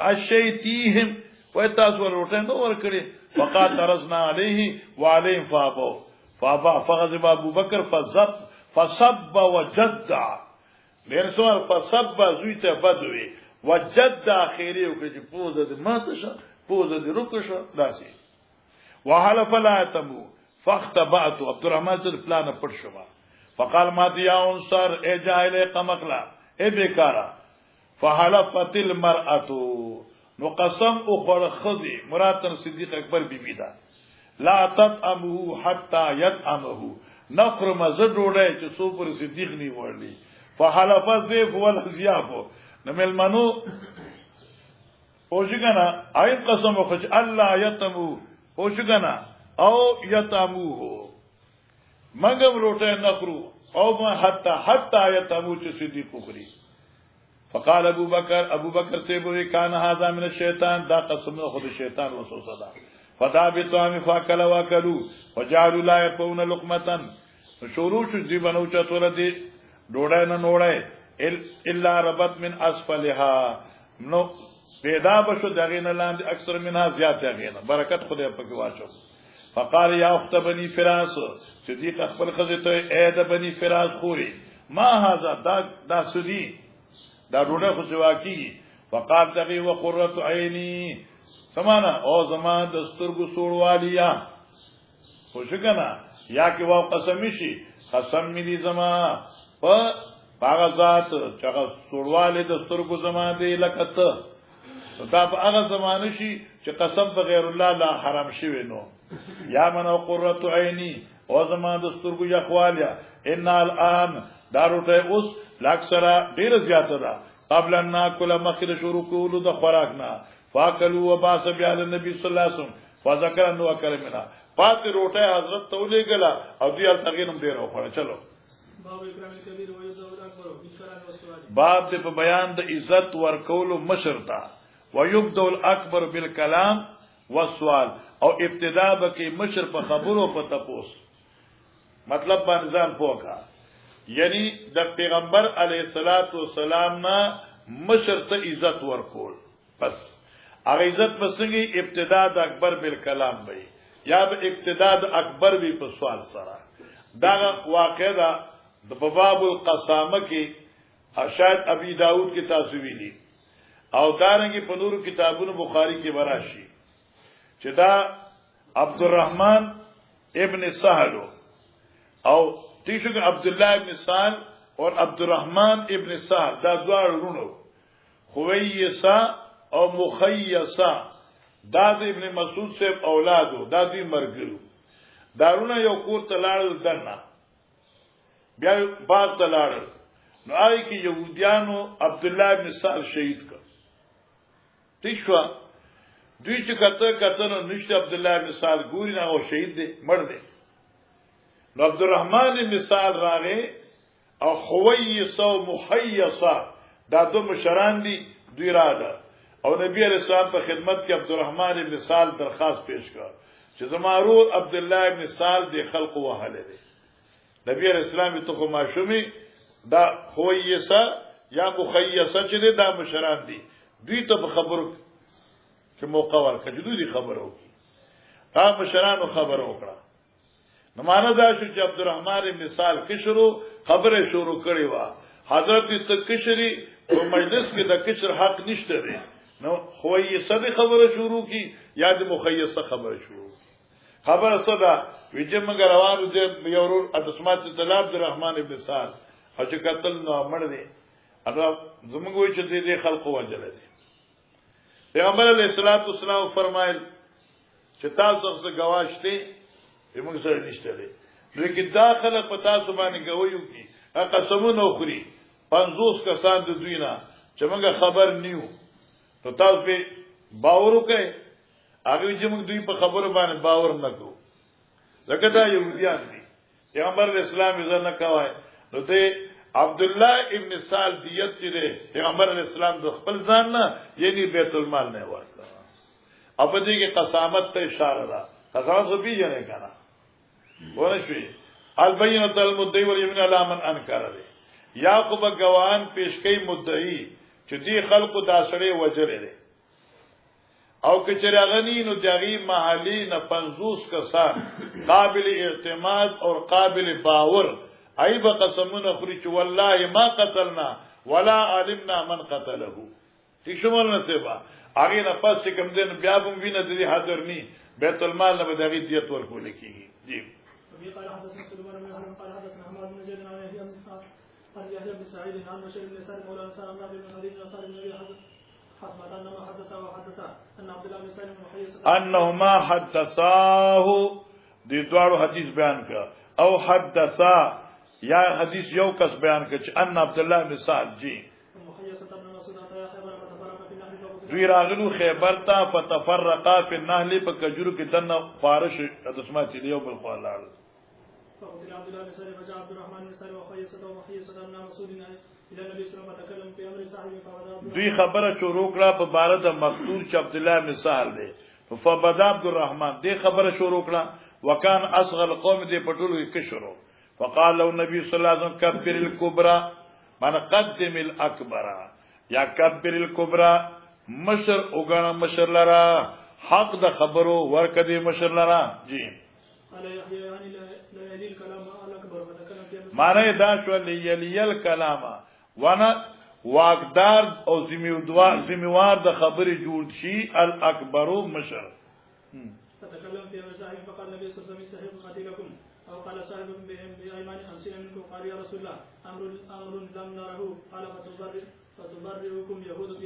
اشيتيهم وتاسو ورته نو ور کړی وقات رزنا عليه وعليهم فابا فغضب ابو بکر فصب وجدع لرسول فصب زویته بدوي وجد اخیری او کې پوزه د ماتشه پوزه د رکشه داسي وحلف لا تمو فاختبعت عبد الرحمن ته پلان پټ شوما فقال ما دي انصر اے جاهل قمقلا اے بیکارا فحلفت المرأه نو قسم اخر خذي مراد صدیق اکبر بیبی دا لا تطعمه حتى يطعمه نفر مزه ډوړی چې سو پر صدیق نی ورلی فحلف الزيف والزياف نمل منو پوشګنا اي قسم وخج الله يطمو پوشګنا او يطمو مګم روټه نخرو او ما حتى يطمو چې صدیق وکړي فقال ابو بکر سے بوئی کان هذا من الشیطان دا قسم خود شیطان وسوسه دا فدا بتوام فاكل واكلوا وجعلوا لا يقون لقمه شروع دی بنو چتور دی ډوړای نه نوړای الا ربت من اسفلها نو پیدا بشو دغه نه لاندې اکثر منها زیات غینه برکت خدای پکې واچو فقال يا اخت بني فراس صدیق خپل خزته اې د بني فراس خوري ما هذا دا سدي دا ډوډۍ خو سواکی فقال تغي وقرۃ عینی سمانا او زما د سترګو سوړوالیا خوشګنا یا کې وا قسم شي قسم می دي زما په هغه ذات چې هغه سوړواله د سترګو زما دی لکته دا په هغه زمانه شي چې قسم په غیر الله لا حرام شي نو یا من قرۃ عینی او زما د سترګو یخوالیا ان الان داروته اوس لاکسرا ډیر زیاته ده قبل ان ناکل مخل شروع کولو د خوراکنا فاکلوا وباس بیا النبي صلی الله علیه وسلم فذكر انه وکرمنا پات روټه حضرت تولې غلا او دی التغینم ډیر وخوړه چلو باب اکرام کبیر و یذو اکبر بشران والسوال باب د بیان د عزت ورکولو مشرتا ويبدو الاکبر بالکلام والسوال او ابتدا بکی مشر په خبرو په تپوس مطلب باندې ځان پوکا یعنی د پیغمبر علیه الصلاۃ والسلام نا مشر ته عزت ورکول بس هغه عزت بسنګي ابتدا د اکبر بالکلام وي یا به ابتدا د اکبر وی په سوال سره دا واقعا د باب القسامه کې شاید ابي داود کې تاسو ویلي او دارنګي په نورو کتابونو بخاری کې وراشي چې دا عبدالرحمن ابن سهل او تیشو کہ عبداللہ ابن سال اور عبدالرحمن ابن سال دا دوار رونو خویسا او مخیسا دا ابن مسعود سے اولادو دا دی مرگرو دارونا یو کور تلاړل دنا بیا باغ تلاړل نو آئی کی یهودیانو عبداللہ ابن سال شہید کا تیشو دوی چې کته نو نشته عبداللہ ابن سال ګوري نه او شهید دی مړ دی نو عبدالرحمن مثال راغه او خویس او محیصا دا دو مشران دي دوی راده او نبی علیہ السلام په خدمت کې عبدالرحمن مثال درخواست پیش کړ چې زمارو عبد الله ابن سال دی خلق وهله دي نبی علیہ السلام ته خو ماشومی دا خویسا یا مخیصا چې دا مشران دي دوی ته خبرو چې موقع ورکړي دوی خبرو تا مشرانو خبرو وکړه نو معنا دا شو چې عبدالرحمن ابن سال کشرو خبره شروع کړي وا حضرت ته کشري په مجلس کې د کشر حق نشته دی نو خو یې صد خبره شروع کی یا د مخیصه خبره شروع خبره صدا ویجه موږ روانو دي یو ورور ادسمات طلب عبدالرحمن ابن سال او چې قتل نو مړ دی هغه زموږ وی چې دې خلقو وجل دي پیغمبر علیہ الصلوۃ والسلام فرمایل چې تاسو څه گواښتي موږ سره نشته دي لیکن داخله پتا سبحانه گویو کی قسمونه خوري 50 کسان د دوی نه چې موږ خبر نیو نو تاسو به باور وکړئ هغه چې موږ دوی په خبره باندې باور نکوو ځکه دا يهوديان دي پیغمبر اسلام یې نه کوي نو ته عبد الله ابن سال دیت چې ده پیغمبر اسلام د خپل ځان نه یعنی بیت المال نه ورکړه او په دې کې قسامت ته اشاره ده قسامت خو پیژنې کنه ونه شي البینۃ المدعی والیمین علی من انکر ده یعقوب گواهان پیش کوي مدعی چې دې خلقو دا سره وجره ده او کچراغنی نو دغی محلی نه 50 کسان قابل اعتماد اور قابل باور ایب قسمونه خوري چې والله ما قتلنا ولا علمنا من قتله تی شمول نسبا هغه نه پس کوم دین بیا هم وینه د حاضر ني بیت المال نه بدغی دیت ورکول کیږي جی قال حدثنا سليمان بن حرب قال حدثنا حماد بن زيد عن يحيى بن سعيد عن بشير بن سالم مولى انصار الله بن حديث انصار النبي حسب انما حدث وحدث ان عبد الله بن سالم وحيص انهما حدثاه دي دوارو حدیث بیان کړ او حدثا یا حدیث یو کس بیان کړ چې ان عبد الله بن سعد جی دوی راغلو خیبر ته فتفرقا فی النهل په کجورو کې دنه فارش دسمه چې یو بل خو لاړ فقال عبد الله بن سعد فجاء عبد الرحمن بن سعد وحيص بن مسعود الى النبي صلى الله عليه وسلم تكلم في امر صاحب دوی خبره شروع کړه په بار د مقتول چې عبد الله بن سعد دی فبدا عبد الرحمن دی خبره شروع کړه وکان اصغر القوم دی پټول کې شروع فقال له النبي صلى الله عليه وسلم كبر الكبرى من قدم الاكبر یا كبر الكبرى مشر وګڼه مشر لرا حق د خبرو ورکدي مشر لرا جی معنی دا شو لیل کلام وانا واقدار او ذمہوار د خبرې جوړ شي الاکبر مشر تتكلم في مسائل فقال النبي صلى الله عليه وسلم استحق قتيلكم او قال صاحبكم بأيمان 50 منكم قال يا رسول الله امر لم نره قال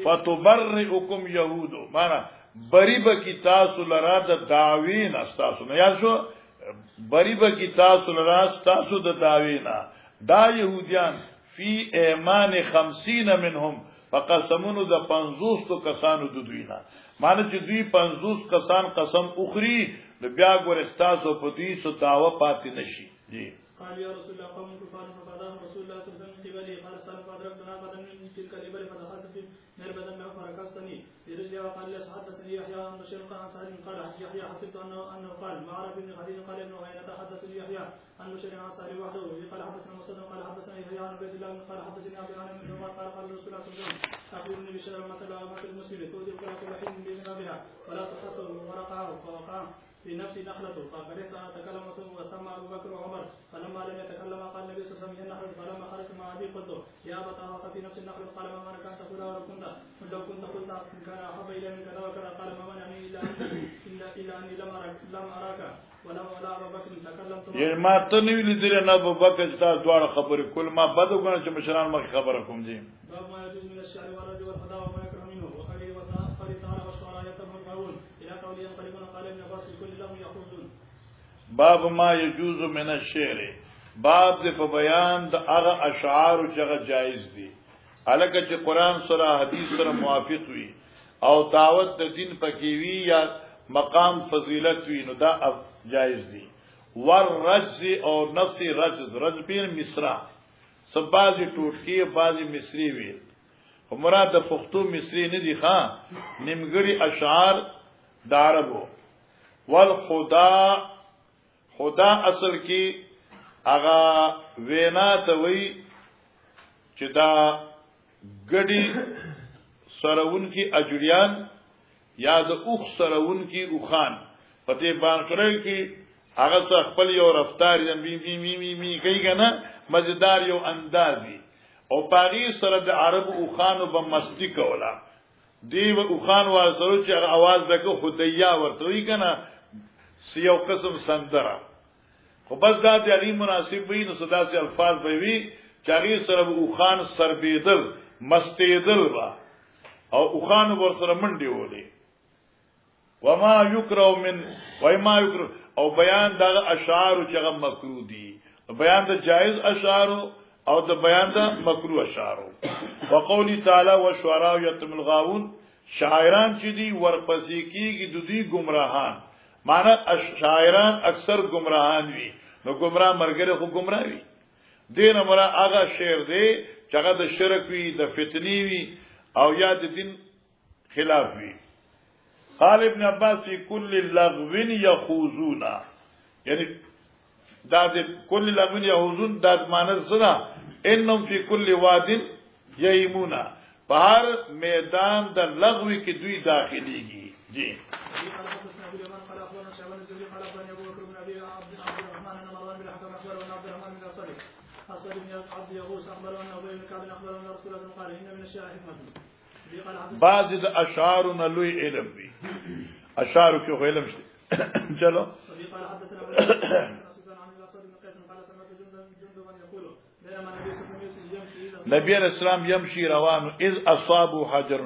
فتبرئكم يهود معنا بری بکی تاسو لرا د داوین استاسو نه یا شو بری بکی تاسو لرا استاسو د داوین دا يهوديان فی ایمان 50 منهم فقسمونو د 50 کسانو د دوینا معنی چې دوی 50 کسان قسم اخری نو بیا ګور استاسو په دې سو داوا پاتې نشي جی قال يا رسول الله قوم كفار فقدام رسول الله صلى الله عليه وسلم قبلي قال سلم فادركتنا قدم من تلك الابل فدخلت في مربدا معه فركستني برجلي وقال لي حدثني يحيى عن بشير قال عن سعيد قال يحيى حسبت انه قال ما عرف ابن خديج قال ابن عيينة حدثني يحيى عن بشير عن سعيد وحده قال حدثنا مسدد قال حدثني يحيى عن عبد الله قال حدثني ابي عن ابن عمر قال قال رسول الله صلى الله عليه وسلم اخبرني بشر مثل المسلم تؤذي كل حين بذنبها ولا تحصل ورقها فوقع في نفسي نخلته فكرهت ان اتكلم وسمع ابو بكر وعمر فلما لم يتكلم قال النبي صلى الله عليه وسلم النخل فلما خرجت مع ابي قلت يا ابا طه في نفس النخل قال ما منعك ان تقول لو كنت قلت ان كان احب الي من كذا وكذا قال ما منعني الا اني لم اراك ولا ابا بكر تكلمت یعنی ما ته نه ویل نه ابو بکر تاسو دواړه خبرې کول ما بده غواړم چې مشران مخ خبره کوم جی باب ما يجوز من الشعر والرجل والخداع وما يكره منه وخلي وخلي تعالى والشعراء يتفرقون الى قوله ينقلبون قال ابن عباس كل لهم يحوزون باب ما يجوز من الشعر باب د په بیان د هغه اشعار چې هغه جایز دي الکه چې قران سره حدیث سره موافق وي او دعوت د دین پکې وي یا مقام فضیلت وي نو دا جایز دي وررجز او نفس رجز پیر مصرا سب بازی ټوټکی بازی مصری وي او مراد د پښتو مصری نه دي ښا نیمګړي اشعار د عربو خدا اصل کی اغا وینا ته وی چې دا ګډي سرون کی اجریان یا د اوخ سرون کی اوخان پته باندې کړل کی هغه خپل یو رفتار می کوي کنه مزدار یو اندازي او پاغي سره د عرب اوخانو په مستی کولا دی اوخان وال سره چې आवाज دغه خدایا ورته وی کنه سیو قسم سندره خو بس دا د علی مناسب وي نو صدا سي الفاظ به وي چې هغه سره اوخان سربیدل مستیدل وا او اوخان ور سره منډي ولي وما یکرو من وما یکرو او بیان د اشعار چې هغه مکروه دي بیان د جائز اشعار او د بیان د مکروه اشعار وقولی تعالی والشعراء یتم الغاوون شاعران چې دي ورپسې کیږي د دوی گمراهان معنا شاعران اکثر گمراهان وي نو گمراه مرګره خو گمراه وي دین امره هغه شعر دی چې هغه د شرک وي د فتنی وي او یا د دین خلاف وي قال ابن عباس فی کل لغو یخوزون یعنی دا د کل لغو یخوزون دا معنی سنا انهم فی کل واد ییمون په هر میدان د لغوی کې دوی داخليږي جی بعض د اشعار نلوی علم وی اشعار کې علم شته چلو نبی علیہ السلام یمشي روانو اذ اصابو حجر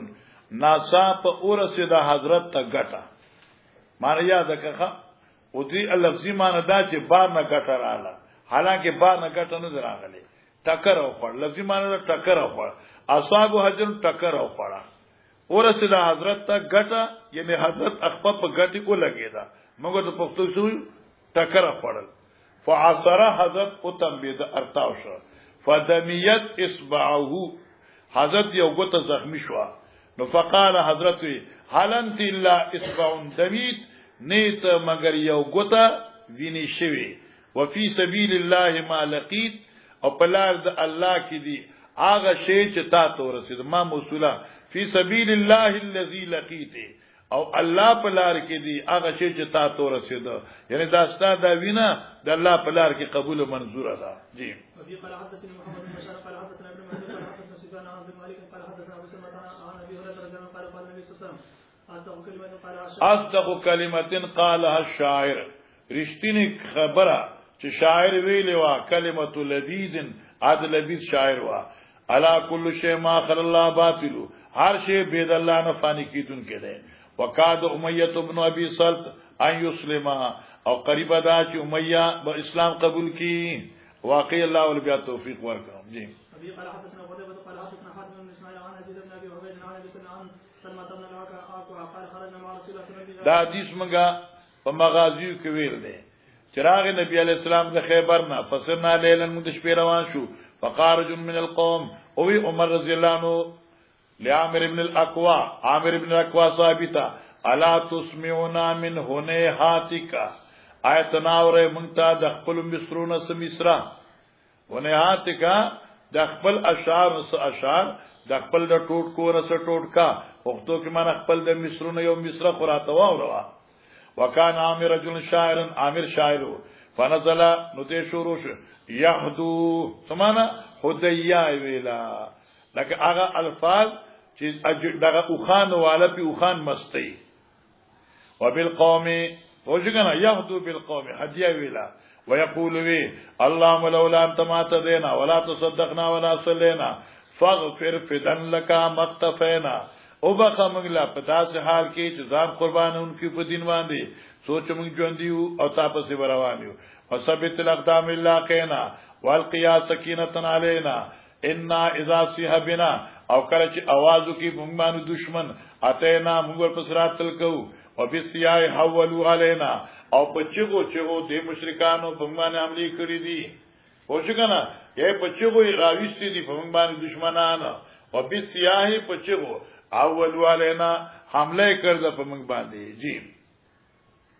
ناسا په اورسه د حضرت ته غټه معنی یاد کړه او دې لفظي معنی دا چې بار نه غټه رااله حالانکه بار نه غټه نه راغله ټکر او خړ لفظي معنی دا ټکر او خړ اصابو حجر ټکر او خړ اورسه د حضرت ته غټه یعنی حضرت اخپه په غټي کو لګیدا موږ د پښتو شو ټکر خړل فعصر حضرت او تنبید ارتاو شو فدمیت اصبعه حضرت یو غته زخمی شو نو فقال حضرت هل انت الا اصبع دمیت نیت مگر یو غته ویني شوی وفي سبيل الله ما لقيت او پلار د الله کی دی هغه شی چې تا ته ورسید ما موصوله فی سبیل الله الذی لقیت او الله پلار کې دی هغه شی چې تا ته ورسید یعنی دا ستاسو دا وینا د الله پلار کې قبول منظور ده جی وفي قال حدثني محمد بن بشار قال حدثنا ابن مهدي قال حدثنا سفيان عن ابن مالك قال حدثنا ابو سلمة عن ابي هريره رضي الله عنه قال قال النبي صلى الله عليه وسلم اصدق كلمه قالها الشاعر رښتینی خبره چې شاعر ویلی وا کلمه لذیذ عدل لذیذ شاعر وا الا كل شيء ما خلق الله باطل هر شی بيد الله نه فانی کیدون کړي وقاد امیہ ابن ابي سلط ان يسلم او قریب دا چې امیہ به اسلام قبول کی واقع الله ول بیا توفیق ورکړم جی ابي قال حدثنا قتيبة قال حدثنا حاتم بن اسماعيل عن يزيد بن ابي عبيد عن ابي سلمة عن سلمة بن العاقع قال خرجنا مع رسول الله صلى الله عليه وسلم دا حدیث منګه په مغازیو کې ویل دي چراغ نبی علیہ السلام د خیبر نه فسرنا لیلن مدش پیروان شو فخارج من القوم او عمر رضی الله عنه لعامر ابن الاقوا عامر ابن الاقوا ثابتا الا تسمعنا من هنا هاتکا ایتنا اور منتا د خپل مصرونه سمسرا هنا هاتکا د خپل اشعار د خپل د ټوټ کو رس ټوټ کا وختو کې من خپل د مصرونه یو مصره قراته وا وکان عامر رجل شاعر عامر شاعر فنزل نته شروع یحدو سمانا حدیا ویلا لکه هغه الفاظ چې دغه اوخان والا په اوخان مستی وبالقوم وجنا يهدو بالقوم حدیا ویلا ويقول وی اللهم لولا انت ما تدينا ولا تصدقنا ولا صلينا فاغفر فدن لك مقتفينا او بخا مغلا پتا سے حال کې چې ځان قربان انکی په دین باندې سوچ موږ ژوند دیو او تاسو به روان یو وثبت الاقدام الا قینا والقيا سکینه علینا ان اذا صحبنا او کله چې आवाज وکي موږ باندې دشمن اتینا موږ پر صراط تل کو او بسیای حولوا علینا او پچغو چغو د مشرکانو په باندې حمله کړې دي او څنګه یې پچغو راويستي دي په باندې دشمنان او بسیای پچغو اول علينا حمله کړل په موږ باندې جی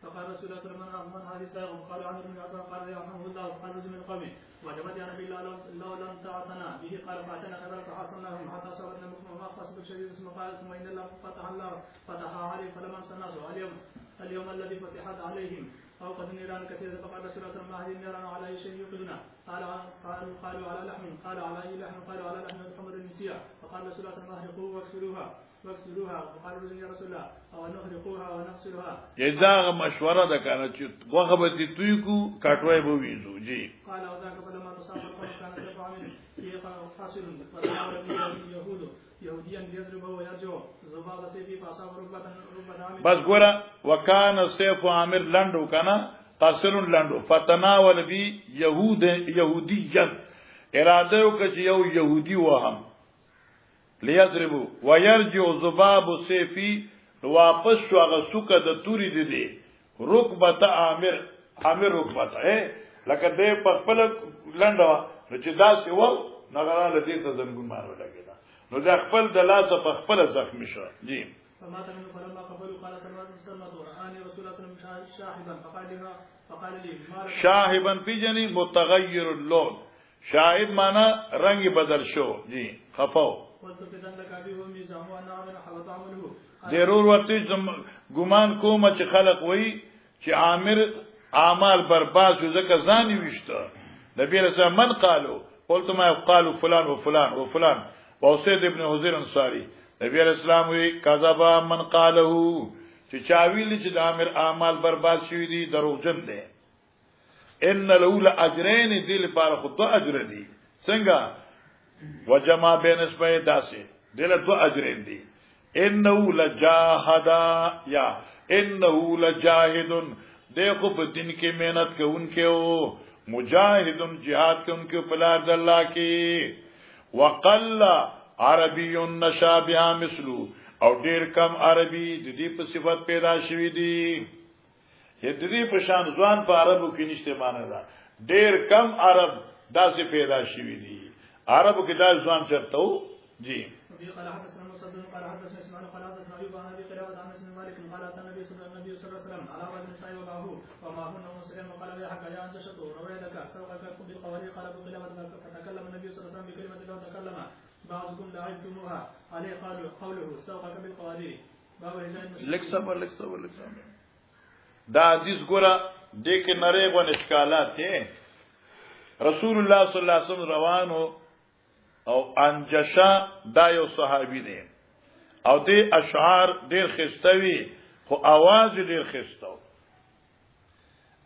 فقال رسول الله صلى الله عليه وسلم هذه سائق قال عمرو بن عاص قال يا رحمه الله قال رجل من قومه وجبت يا نبي الله لو لم تعتنا به قال فاتنا كذلك فحصلناهم حتى صابتنا ما قصد شديد ثم قال ثم ان الله فتح عليهم فلما سناسوا اليوم الذي فتحت عليهم فوقد النيران كثيرة فقال رسول الله صلى الله عليه وسلم ما هذه النيران على اي شيء يوقدنا قالوا على لحم قال على اي لحم قالوا على لحم الحمر النسيع فقال رسول الله صلى الله عليه وسلم احرقوه واغسلوها فقال رجل يا رسول الله او نحرقوها ونغسلها یدا مشوره ده کنه چې غوغه به توی کو کټوي به ویزو جی قال او ذاك فلما تصافر كان سبع من حاصل فصار اليهود يهوديا يضربه ويرجو ذباب سيفي فاصاب ركبه بس ګوره وکانه سيف عامر لندو کنه قاصر لندو فتناول بي يهوديا اراده وکړي یو يهودي وهم ليضربوا ويرجع ذباب سيفي واپس شو هغه سوکه د توري دي رکبت عامر رکبت لکه دې په خپل لنډه نو چې دا سی و نغراله دې ته زنګون مارو لګیدا نو دا خپل د لاس په خپل زخمی شو جی فما تمن فلما قبلوا قال سلمة ورآني رسول الله صلى الله عليه وسلم شاهبا فقال لي شاهبا پیجنی متغیر اللون شاهب معنی رنگ بدل شو جی خفاو ضرور ورته ګمان کوم چې خلق وای چې عامر اعمال برباد شو ځکه ځاني وشته نبی رسول من قالو قلت ما قالوا فلان وفلان وفلان وسيد ابن حذير انصاري نبی اسلام وی کذبا من قاله چې چاویل چې د عامر اعمال برباد شوی دي دروغجن دي ان له اجرين دي لپاره خود اجر دي څنګه وجمع بین اسمه داسه دله دو اجرين دي انه لجاهد یا انه لجاهد دیکھو په دین کې محنت کوونکې او مجاهد جهاد کوونکې په لار د الله کې وقل عربی نشا بها مثلو او ډیر کم عربي د دې په صفت پیدا شوی دي د دې په شان ځوان په عربو کې نشته معنی دا ډیر کم عرب داسې پیدا شوی دي عربو کې دا ځوان چرته وو جی قال حدثنا مسدد قال حدثنا اسماعيل قال حدثنا ايوب عن ابي قلابه عن انس بن مالك قال اتى النبي صلى الله عليه وسلم على بعض النساء ومعه ومعهن مسلم وقال يا حق يا انت شطو رويدك سوقك بالقوارير قال ابو قلابه فتكلم النبي صلى الله عليه وسلم بكلمه له تكلم بعضكم لعبتموها عليه قالوا قوله سوقك بالقوارير باب رجال لک صبر دا حدیث ګوره دې کې نری غو اشکالات دي رسول الله صلی الله علیه وسلم روانو او انجشا دا یو صحابي دی او دې اشعار ډېر خستوي خو आवाज ډېر خستو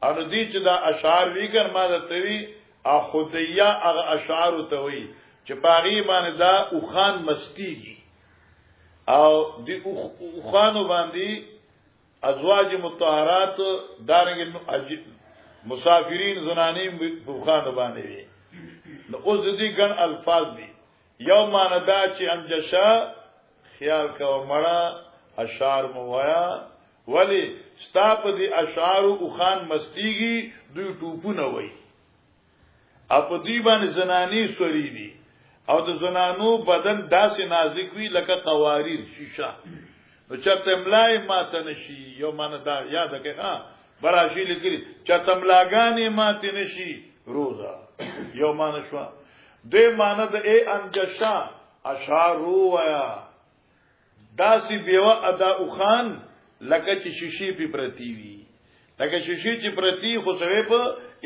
او دې چې دا اشعار ویګر ما درته وی اخودیا هغه اشعار ته وی چې پاغي باندې دا او خان مستیږي او دې او خانو باندې ازواج مطهرات دارنګ مسافرین زنانی او خانو باندې وی نو اوس دې ګڼ الفاظ دي یو معنی دا چې انجشا خیال کو مړه اشعار موایا ولی ستاپ دي اشعار او خان مستیږي دوی ټوپونه وای اپ دې باندې زنانی سوري دي او د زنانو بدن داسې نازک وی لکه قواریر شیشه نو چرته ملای ماته نشي یو معنی دا یاد کړه ها براشي لیکلي چرته ملاګانی ماته نشي روزه یو معنی شو دې معنی د ای انجشا اشعار وایا داسې بیوا ادا او خان لکه چې شیشي په پرتی وی لکه شیشي چې پرتی خو سوي په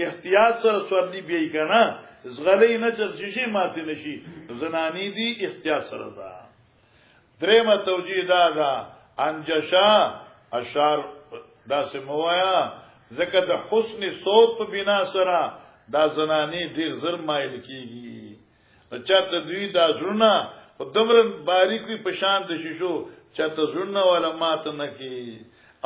احتیاط سره سورلی بیای کنه زغلې نه چې شیشي ماته نشي زنانی دی احتیاط سره دا درېمه توجیه دا انجشا اشعار داسې موایا زکه د حسن صوت په بنا سره دا زنانی ډیر زر مایل کیږي چاته دوی دا زړه په دمر باریکی په شان د شیشو چاته زړه ولا ماته نکی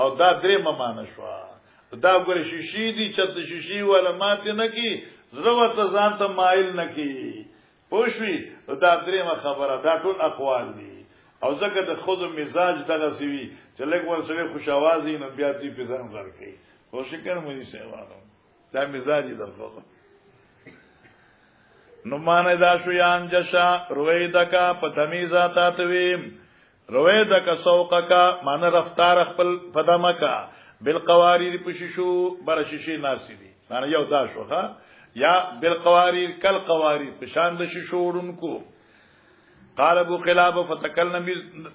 او دا درې ممانه شو دا ګور شیشي دي چاته شیشي ولا ماته نکی زړه ورته ځان ته مایل نکی پوښوي دا درې خبره دا ټول اقوال دي او زکه د خود مزاج دغه سوي چې لګ ور سره خوش आवाजي نو بیا دې په ځان غړ کوي کوشش کړم دې سیوانو دا مزاجی درخوا نو معنی دا شو یان جشا رویدکا په تمیزا تاتویم رویدکا سوقکا معنی رفتار خپل پدمکا بالقواریر پششو برششی ناسی دی معنی یو دا شو ها یا بالقواریر کل قواریر پشان د ششورونکو قال ابو قلابه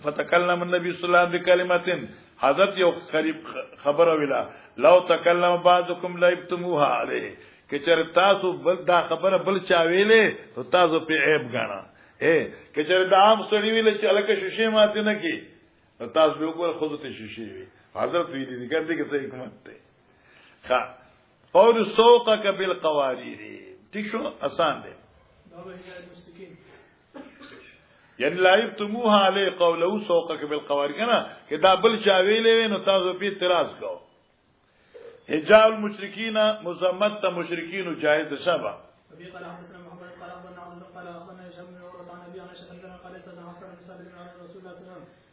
فتكلم النبي صلى الله عليه وسلم بكلمه حضرت یو قریب خبر ویلا لو تکلم بعضکم لایبتموها علیه کچر تاسو بل دا خبره بل چا ویلې تاسو په عیب غاڼه کچر دا عام سړی ویل چې الکه شیشه ماته نه کی تاسو به وګور خود ته شیشه وی حضرت ویلي دي ګرځي کې صحیح حکمت ده ښا قول سوقک بالقواریر ٹھیک شو آسان ده یعنی لایبتموها علی قوله سوقک بالقواریر کنه که دا بل چا ویلې نو تاسو په اعتراض کوو حجاب المشرکین مزمت مشرکین جائز شبا ابي قال حدثنا محمد قال اخبرنا عبد الله قال اخبرنا هشام بن عروه عن ابي عن شهر قال استاذن حسن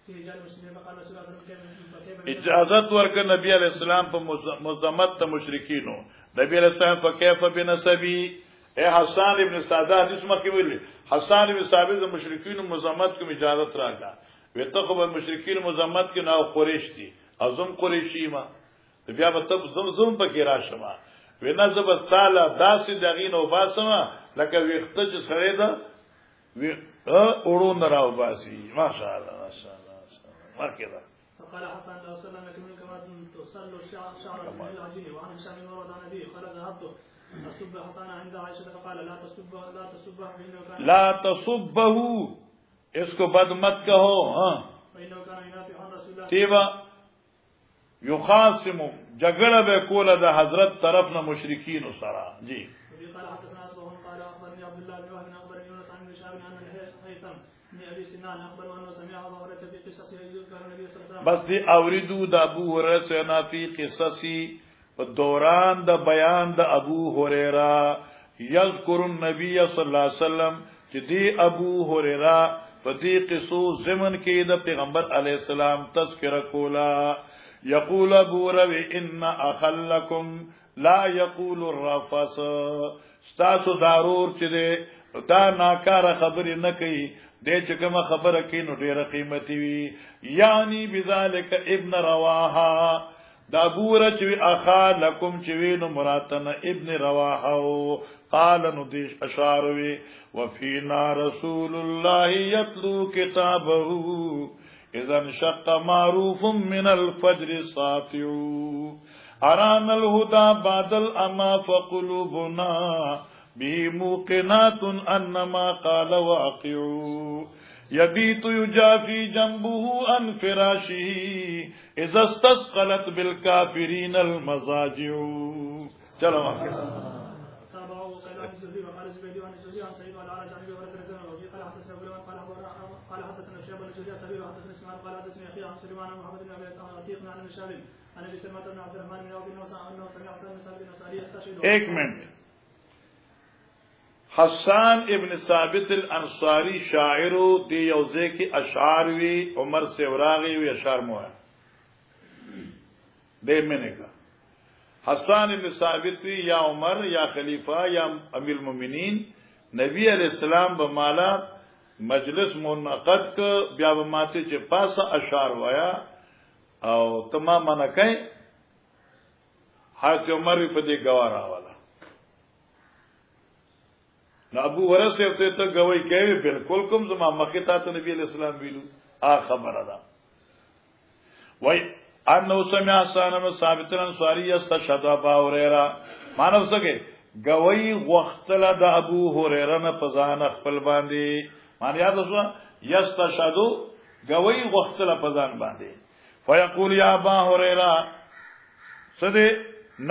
في رجال المسلمين فقال رسول الله صلى الله عليه وسلم اجازت ورک نبی علیہ السلام په مذمت مشرکینو نبی علیہ السلام فكيف بنسبی اے حسان ابن سعدہ حدیث مکه ویل حسان ابن ثابت د مشرکین مذمت کوم اجازت راکا وته خو مشرکین مذمت کې نو قریش دي اعظم قریشی ما بیا به تب زم پکې راشما وینا زب تعالی داسې دغین او باسما لکه ویخته چې سره ده وی اورو نراو باسی ماشاءالله ما كده فقال حسن لو سلم لكم كما تصلوا شعرا من العجين وعن هشام بن ورد عن ابيه قال ذهبت اصب حسن عند عائشه فقال لا تصبه اس کو بد مت کہو ہاں فانه كان ينافع عن رسول الله تیبا یخاصم جګړه به کوله د حضرت طرف نه مشرکین سره جی قال حدثنا اصبهم قال اخبرني عبد الله بن وهب اخبرني يونس عن هشام عن الهيثم بن ابي سنان اخبر انه سمع ابا هريره في قصص يذكر النبي صلى الله عليه وسلم بس دی اوریدو د ابو هريره سنا فی قصصی په دوران د بیان د ابو هريره یذکر النبي صلی الله علیه وسلم چې دی ابو هريره په دې قصو زمن کې د پیغمبر علی السلام تذکرہ کولا یقول ابو روی ان اخلکم لا یقول الرفس ستاسو ضرور چې ده دا ناکاره خبرې نه کوي دې چې کوم خبره کوي نو ډیره قیمتي وي یعنی بذالک ابن رواحه دا ابو رچوی اخلکم چې وینو مراتنه ابن رواحه قال ندیش اشاروی وفینا رسول الله یتلو کتابه اذا انشق معروف من الفجر ساطع ارانا الهدى بعد الاما فقلوبنا به موقنات انما قال واقع يبيت يجافي جنبه عن فراشه اذا استثقلت بالكافرين المضاجع چلو وقال الزبيدي عن الزهري عن سعيد وعلى عن ابي هريره قال حدثنا ابو قال حدثنا شيخ بن الزهري سبيل وحدثنا اسماعيل قال حدثني اخي عن سليمان عن محمد بن ابي عتيق عن الشاب عن ابي سلمة بن عبد الرحمن بن عوف انه سمع حسان بن ثابت الانصاري يستشهد ایک منٹ حسان ابن ثابت الانصاری شاعر دی یوزے کی اشعار وی عمر سے وراغی وی اشعار مو ہے دے میں نے کہا حسان ابن ثابت وی یا عمر یا خلیفہ یا امیر المومنین نبی علیہ السلام بمالا مجلس منعقد ک بیا بماته چې پاسه اشعار وایا او تمام منکای حضرت عمر په دې گوارا والا نو ابو ورثه ته گوي کوي بالکل کوم زما مخه ته نبی علیہ السلام ویلو خبره ده وای انه سمع حسان بن ثابت الانصاری استشهد ابا هريره مانو سکے گوي وختله د ابو هريره نه پزان خپل باندې مان یاد اوسه یستشهد گوي وختله پزان باندې فیقول یا ابا هريره سده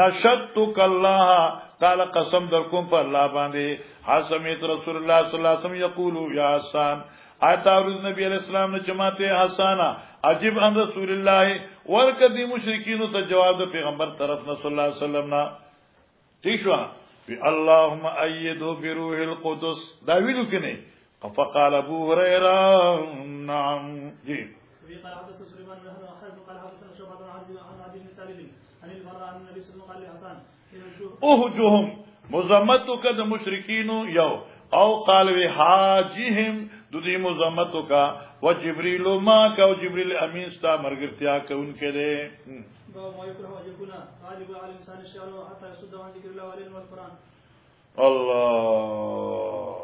نشدتک الله قال قسم در کوم پر الله باندې حسمیت رسول الله صلی الله علیه وسلم یقول یا حسان آیت اورز نبی علیہ السلام نے جماعت حسانہ عجب ان رسول الله ورکدی مشرکین ته جواب د پیغمبر طرف نه صلی الله علیه وسلم نا ٹھیک شو بی اللهم ایدو بروح القدس دا ویلو کنه فقال ابو هريره نعم جی قال حدث سليمان بن حرب قال حدثنا شعبة عن عبد بن سالم عن البراء عن النبي صلى الله عليه وسلم اوهجهم مزمتو کد مشرکینو یو او قال وی حاجهم دودی مزمتو کا و جبریل ما کا و جبریل امین ستا مرګرتیا کوونکې ده ما يكره ان يكون غالب على الانسان الشعر حتى يصد عن ذكر الله والعلم والقران الله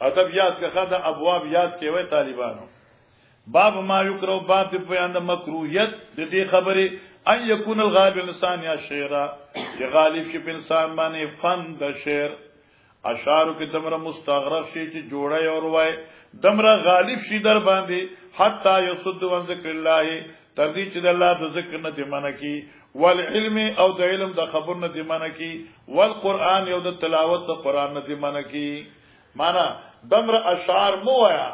ادب یاد کا خدا ابواب یاد کې وای طالبانو باب ما یکرو باب بیان د مکروهیت د دې خبره ان يكون الغالب الانسان یا شعرا چې غالب شي په انسان باندې فن د شعر اشعار کې دمره مستغرق شي چې جوړه او وای دمره غالب شي در باندې حتا يصد عن ذکر الله تدې چې د الله د ذکر نه دی منکی والعلم او د علم د خبر نه دی منکی والقران او د تلاوت د قران نه دی منکی معنا دمره اشعار مو آیا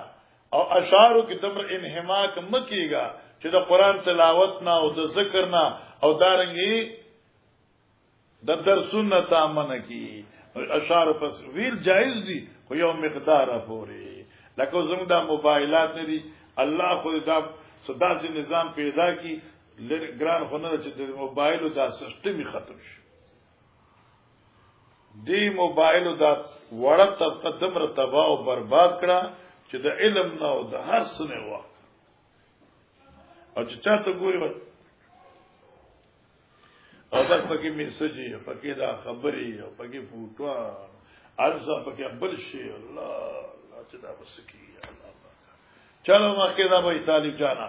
او اشعارو کې دمره انحماق مکیگا چې د قران تلاوت نه او د ذکر نه او دارنګي د درسونه تامن کی اشعار پس ویل جائز دي خو یو مقدار پورې لکه زموږ د موبایلات نه دي الله خو دا صدا سے نظام پیدا کی ګران خو نه چې د موبایلو دا سیستم ختم شي دی موبایلو دا وړه طبقه دمر تباہ او برباد کړه چې د علم نه او د هر څه نه وخت او چې چاته ګوري او بس پکې میسجي پکې دا خبري او پکې فوټو ارزه پکې بل شي الله چې دا وسکی الله چلو مکه دا وای طالب جانا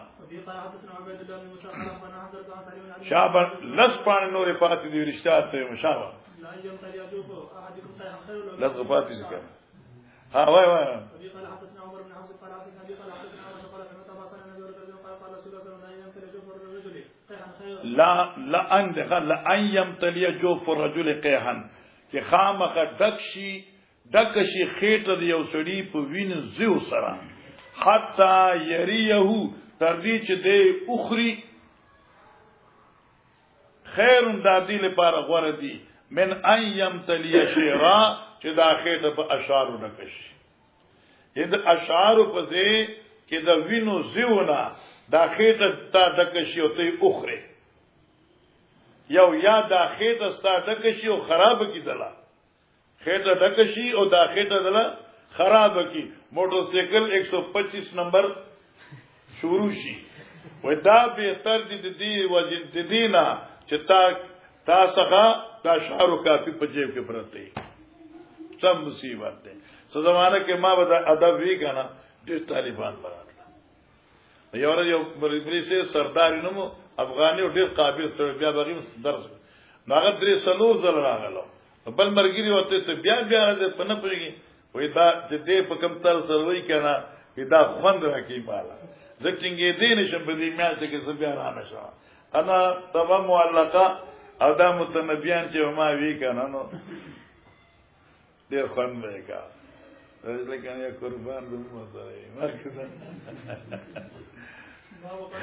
شابه لس پان نور پاتې دی رشتہ ته مشابه لس پاتې دي ها وای وای لا ان يمتلي جوف الرجل قيحا چې خامخه دکشي خېټه دی یو سړی په وین زیو سره حتا یریه تر دې چې دی اخري خیر دادی لپاره غوړه دی من ان يمتلي شعرا چې دا خېټه په اشعار دکشي دې اشعار په دې کې د وینو زیونه دا خېټه تا دکشي او ته اخري یو یا دا خېټه ستا دکشي او خراب کیدله خېټه دکشي او دا خېټه دله خراب کی موټر سایکل 125 نمبر شروع شي و دا به تر دې وجه دینا چې تا څنګه دا شعر کافي په جیب کې پرته سم مصیبت ده څه زمانہ کې ما به ادب وی کنه د طالبان براتله یو بری سي سردار نومو افغاني او ډیر قابل سره بیا بغیم درس ناغه درې سلور زل راغلو بل مرګري وته ته بیا دې پنه پېږي وې دا دې په کم تر سروي کنه دا خوند راکې بالا ځکه دې نشم په دې میاشت کې بیا را نشو انا تمام معلقه او دا متنبیان چې ما وی کنه نو ډیر خوند وکا لکه یا قربان دې مو سره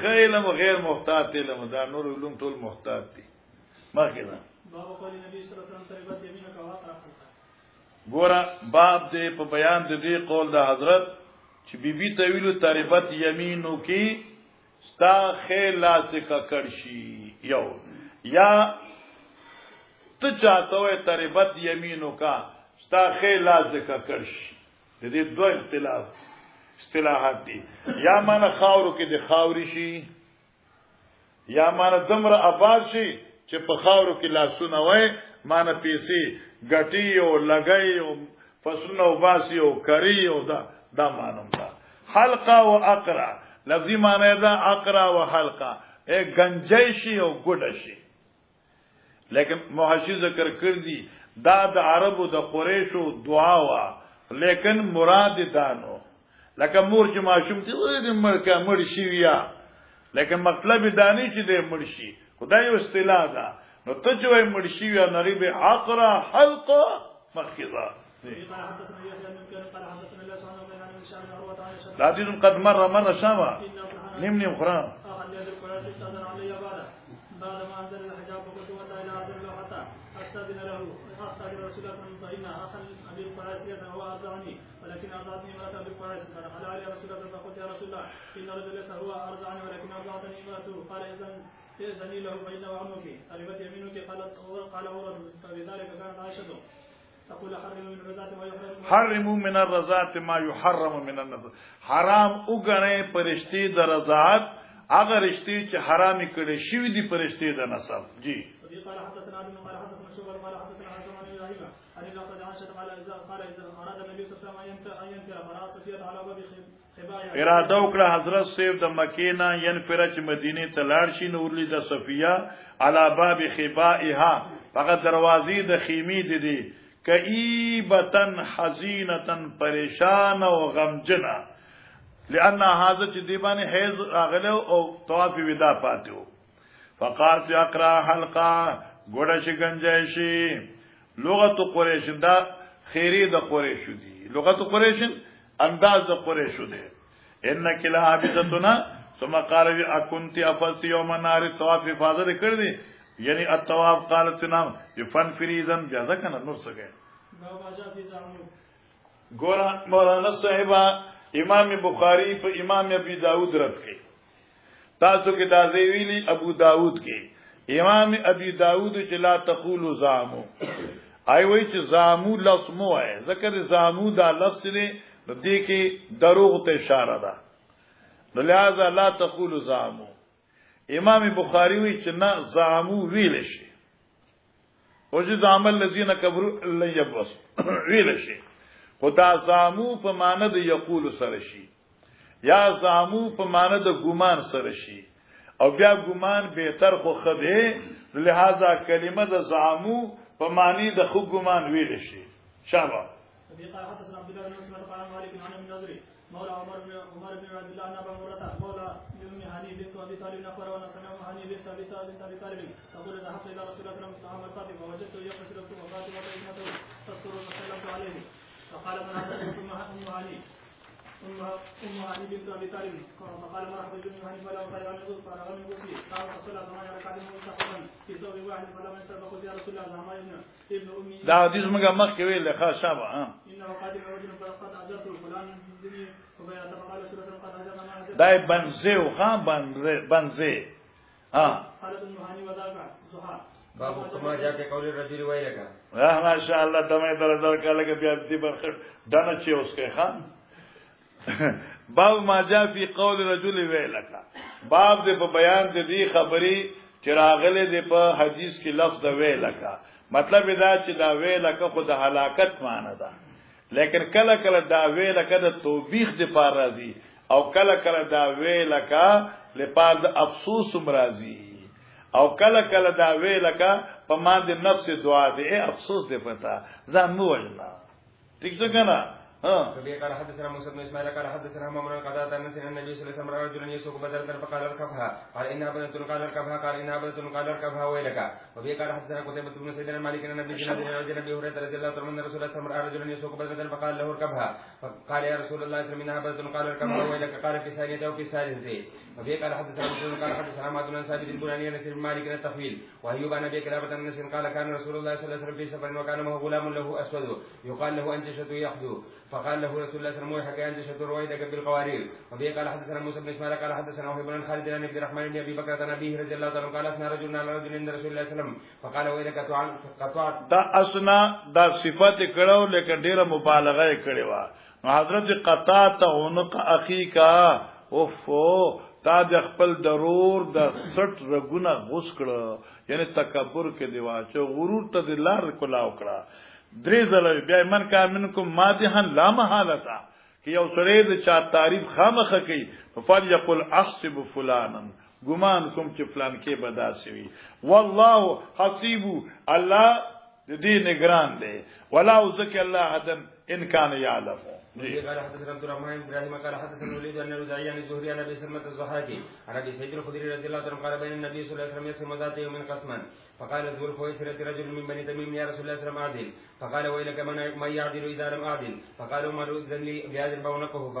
خیلم غیر محتاط علم دا نور علوم ټول محتاط دي ما کېدا ګوره باب دې په بیان دې قول د حضرت چې بیبي طویل تریبت یمینو کې ستا خیل لاسکه کړشي یو یا ته چاته وې تریبت یمینو کا ستا خیل لاسکه کړشي دې دوه اختلاف اصطلاحات دي یا معنی خاورو کې د خاوري شي یا معنی دمر آباد شي چې په خاورو کې لاسونه وای معنی پیسې ګټي او لګي او فصلونه وباسي او کری او دا معنی دا حلقه او اقرا لفظي معنی دا اقرا او حلقه ایک گنجای شي او ګډ شي لیکن محشی ذکر کړ دي دا د عربو د قریشو دعا وا لیکن مراد دانو لکه مور چې ماشوم ته وې د مرکه مرشي ویا لیکن مطلب دانی چې د مرشي خدای یو اصطلاح ده نو ته چې وې مرشي ویا نریب عقرا حلقه مخضا دا دې قد مر شامه نیم قران بعد ما انزل الحجاب وقلت ودا الى عبد الله حتى استاذن له استاذن رسول الله صلى الله عليه وسلم فان اخا ابي القراسيه هو ارزعني ولكن ارزعني امراه ابي القراسيه فقال علي رسول الله فقلت يا رسول الله ان رجل ليس هو ارزعني ولكن ارزعني امراته قال اذن له فانه عمك قربت يمينك قال ورد فبذلك كانت عائشه تقول حرموا من الرضاعت ما يحرم من النسب حرام وګڼئ پرشتي د رضاعت اگر رشتي چې حرامي کړي شوی دي پرشتي د نسب جی قال حدثنا ابن قال حدثنا شعبة قال حدثنا عاصم بن ابراهيم عن الاصل عائشة قال اذا اراد النبي صلى الله عليه وسلم ان ينكر فراى صفيه على باب خبايا اراده وکړه حضرت سیف د مکینا ينفر چې مدینه ته لاړ شي نور لید صفیه على باب خبائها فقط دروازې د خیمه دي کئیبتن حزینتن پریشان او غمجنه لأن هذا چې دی باندې حیض راغلو او طواف ودا پاتو فقال اقرا حلقه ګوډه شي گنجای شي لغت قریش دا خیری د قریش دي لغت قریش انداز د قریش دي انک لا حبستنا ثم قال اكنت افس يوم النار طواف فاضل کړ دي یعنی الطواف قالت نام يفن فريزن بیا ځکه نور څه ګورا مولانا صاحب امام بخاری په امام ابي داود رد کړي تاسو کې دا ویلي ابو داود کې امام ابي داود چې لا تقولوا زعموا آی وای چې زعموا لفظ مو ہے ذکر زعموا دا لفظ دی دې کې دروغ ته اشاره ده لہذا لا تقولوا زعموا امام بخاری وی چې نه زعموا ویل شي او چې زعم الذين كفروا لن يبعثوا ویل شي خدا زعموا په معنی د یقول سره شي یا زعموا په معنی د ګمان سره شي او بیا ګمان بهتر خو خده لہذا کلمه د زعموا په معنی د خو ګمان ویل شي شابه قال حدثنا عبد الله بن مسلم قال مالك عن ابن نضر مولى عمر بن عبد الله بن ابي مرة مولى ام هاني بنت ابي طالب اخبر وانا سمع هاني بنت ابي طالب تقول ذهبت الى رسول الله صلى الله عليه وسلم الفاتح فوجدته يغسل وفاطمه ابنته تذكر فسلمت عليه فقال من هذا ام هاني بنت ابي طالب فقال مرحبا بن هاني فلا خير ان يقول فرغ من غسلي قال فصلى ثمان ركعات مستقبلا في ثوب واحد فلم ينسى فقلت يا رسول الله زعم ابن امي دا حدیث موږ مخکې ویل ښه شابه انه قادم رجل فقد اجرت فلان دني فبيات فقال رسول الله قد اجرنا ما اجرنا دای بنزه ها بنزه قالت ام هاني وذاك زحا باب ما جاء في قول الرجل ويلك ما شاء الله دمه در کله کې بیا دې برخه دانه چې اوس کې ها باب ما جاء في قول الرجل ويلك باب دې په بیان دې خبري چې راغله دې په حدیث کې لفظ ویلک مطلب دا چې دا ویلک خو د هلاکت معنی ده لیکن کله کله دا ویلک د توبېخ د پار راځي او کله کله دا ویلک لپاره د افسوس مرضی او کله کله دا ویلک په مان د نفس دعا دی افسوس دی پتا ځان مو وجنا ٹھیک څنګه نه فبي قال حدثنا موسى بن اسماعيل قال حدثنا مامون قال ان النبي صلى الله عليه وسلم رجلا يسوق بدرا فقال اركبها قال انها بدرة قال اركبها قال انها بدرة قال اركبها ويلك وبي قال حدثنا قتيبة بن سعيد مالك ان النبي صلى الله عليه وسلم هريرة رضي الله عنه ان رسول الله صلى الله عليه وسلم رجلا يسوق بدرا فقال له اركبها فقال يا رسول الله صلى الله عليه وسلم انها بدرة قال اركبها ويلك قال في ثانية وفي ثالثة وبي قال حدثنا مسلم قال حدثنا عماد بن ثابت البناني عن انس بن مالك التخويل وايوب عن ابي كلابة عن انس قال كان رسول الله صلى الله عليه وسلم في سفر وكان معه غلام له اسود يقال له انجشة يحدو فقال له رسول الله صلى الله عليه وسلم ويحك انجشة رويدك بالقوارير وبه قال حدثنا موسى بن اسماعيل قال حدثنا وهب بن خالد بن عبد الرحمن بن ابي بكر عن ابيه رضي الله عنه قال اثنى رجل على رجل عند رسول الله صلى الله عليه وسلم فقال ويلك قطعت دا اسنا دا صفات کړو لیکن ډیره مبالغه کړې و حضرت قطعت عنق اخی کا اوفو تا د خپل ضرور د 60 رګونه غوس کړه یعنی تکبر کې دیوا چې غرور ته د لار کولاو کړه درې ځله بیا من کا منکم مادحن لا محالتا کہ یو سړی د چا تعریف خامخه کوي فل یقول احسب فلانا ګمان کوم چې فلان کې بداسي وي والله حسیب الله دې نگران دی ولا ذکر الله حدن ان كان يعلم قال حدثنا عبد الرحمن ابراهيم قال حدثنا الوليد بن رزاعي عن الزهري عن ابي سلمة الزحاكي عن ابي سعيد الخدري رضي الله عنه قال بين النبي صلى الله عليه وسلم يقسم ذات يوم قسما فقال ذو الفويسرة رجل من بني تميم يا رسول الله صلى الله عليه وسلم اعدل فقال ويلك من يعدل اذا لم اعدل فقال عمر اذن لي بيعدل بونقه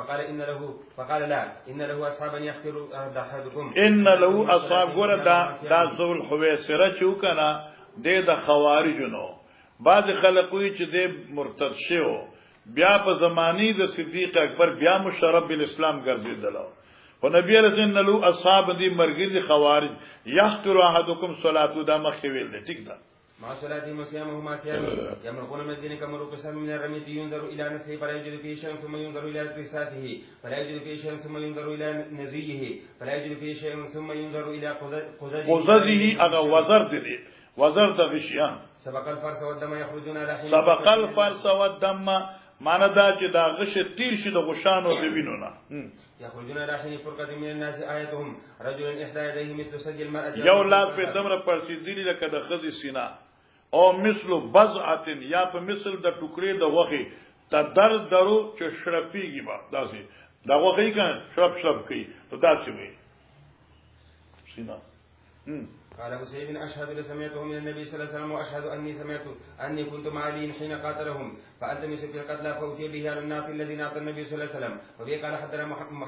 فقال لا ان له اصحابا يخفر احدكم ان له اصحاب ګور دا ذو الفويسرة چې وکنا د خوارجونو بعض خلک وی چې د مرتد شو بیا په زمانی د صدیق اکبر بیا مشرب بالاسلام ګرځیدل او نبی رسول الله اصحاب دي مرګري خوارج یحتر احدکم صلاتو دا مخ ویل دي ٹھیک ده ما صلاتهم وصيامهم ما صيامهم يمرقون من الدين كمرق سهم من الرمية ينظر الى نسله فلا يجد فيه شيء ثم ينظر الى قصاته فلا يجد فيه شيء ثم ينظر الى نزيه فلا يجد فيه شيء ثم ينظر الى قزده اغه وزر دي وزر د غشيان سبق الفرس والدم يخرجون على حين سبق الفرس والدم معنا دا چې دا غش تیر شي د غشانو د وینونه يخرجون على حين فرقة من الناس آيتهم رجل احدى يديه مثل سجل المرأة یو لاس په دمر پرسیدلی لکه د خزي سینا او مثل بضعه یا په مثل د ټوکړې د وخی ته درد درو چې شرپیږي با داسې دا وخی کنه شرپ کوي نو داسې وي سینا قال ابو سعيد اشهد لسمعته من النبي صلى الله عليه وسلم واشهد اني سمعت اني كنت مع علي حين قاتلهم فالتمس في القتلى فاتي به على الناس الذين اعطى النبي صلى الله عليه وسلم. وبه قال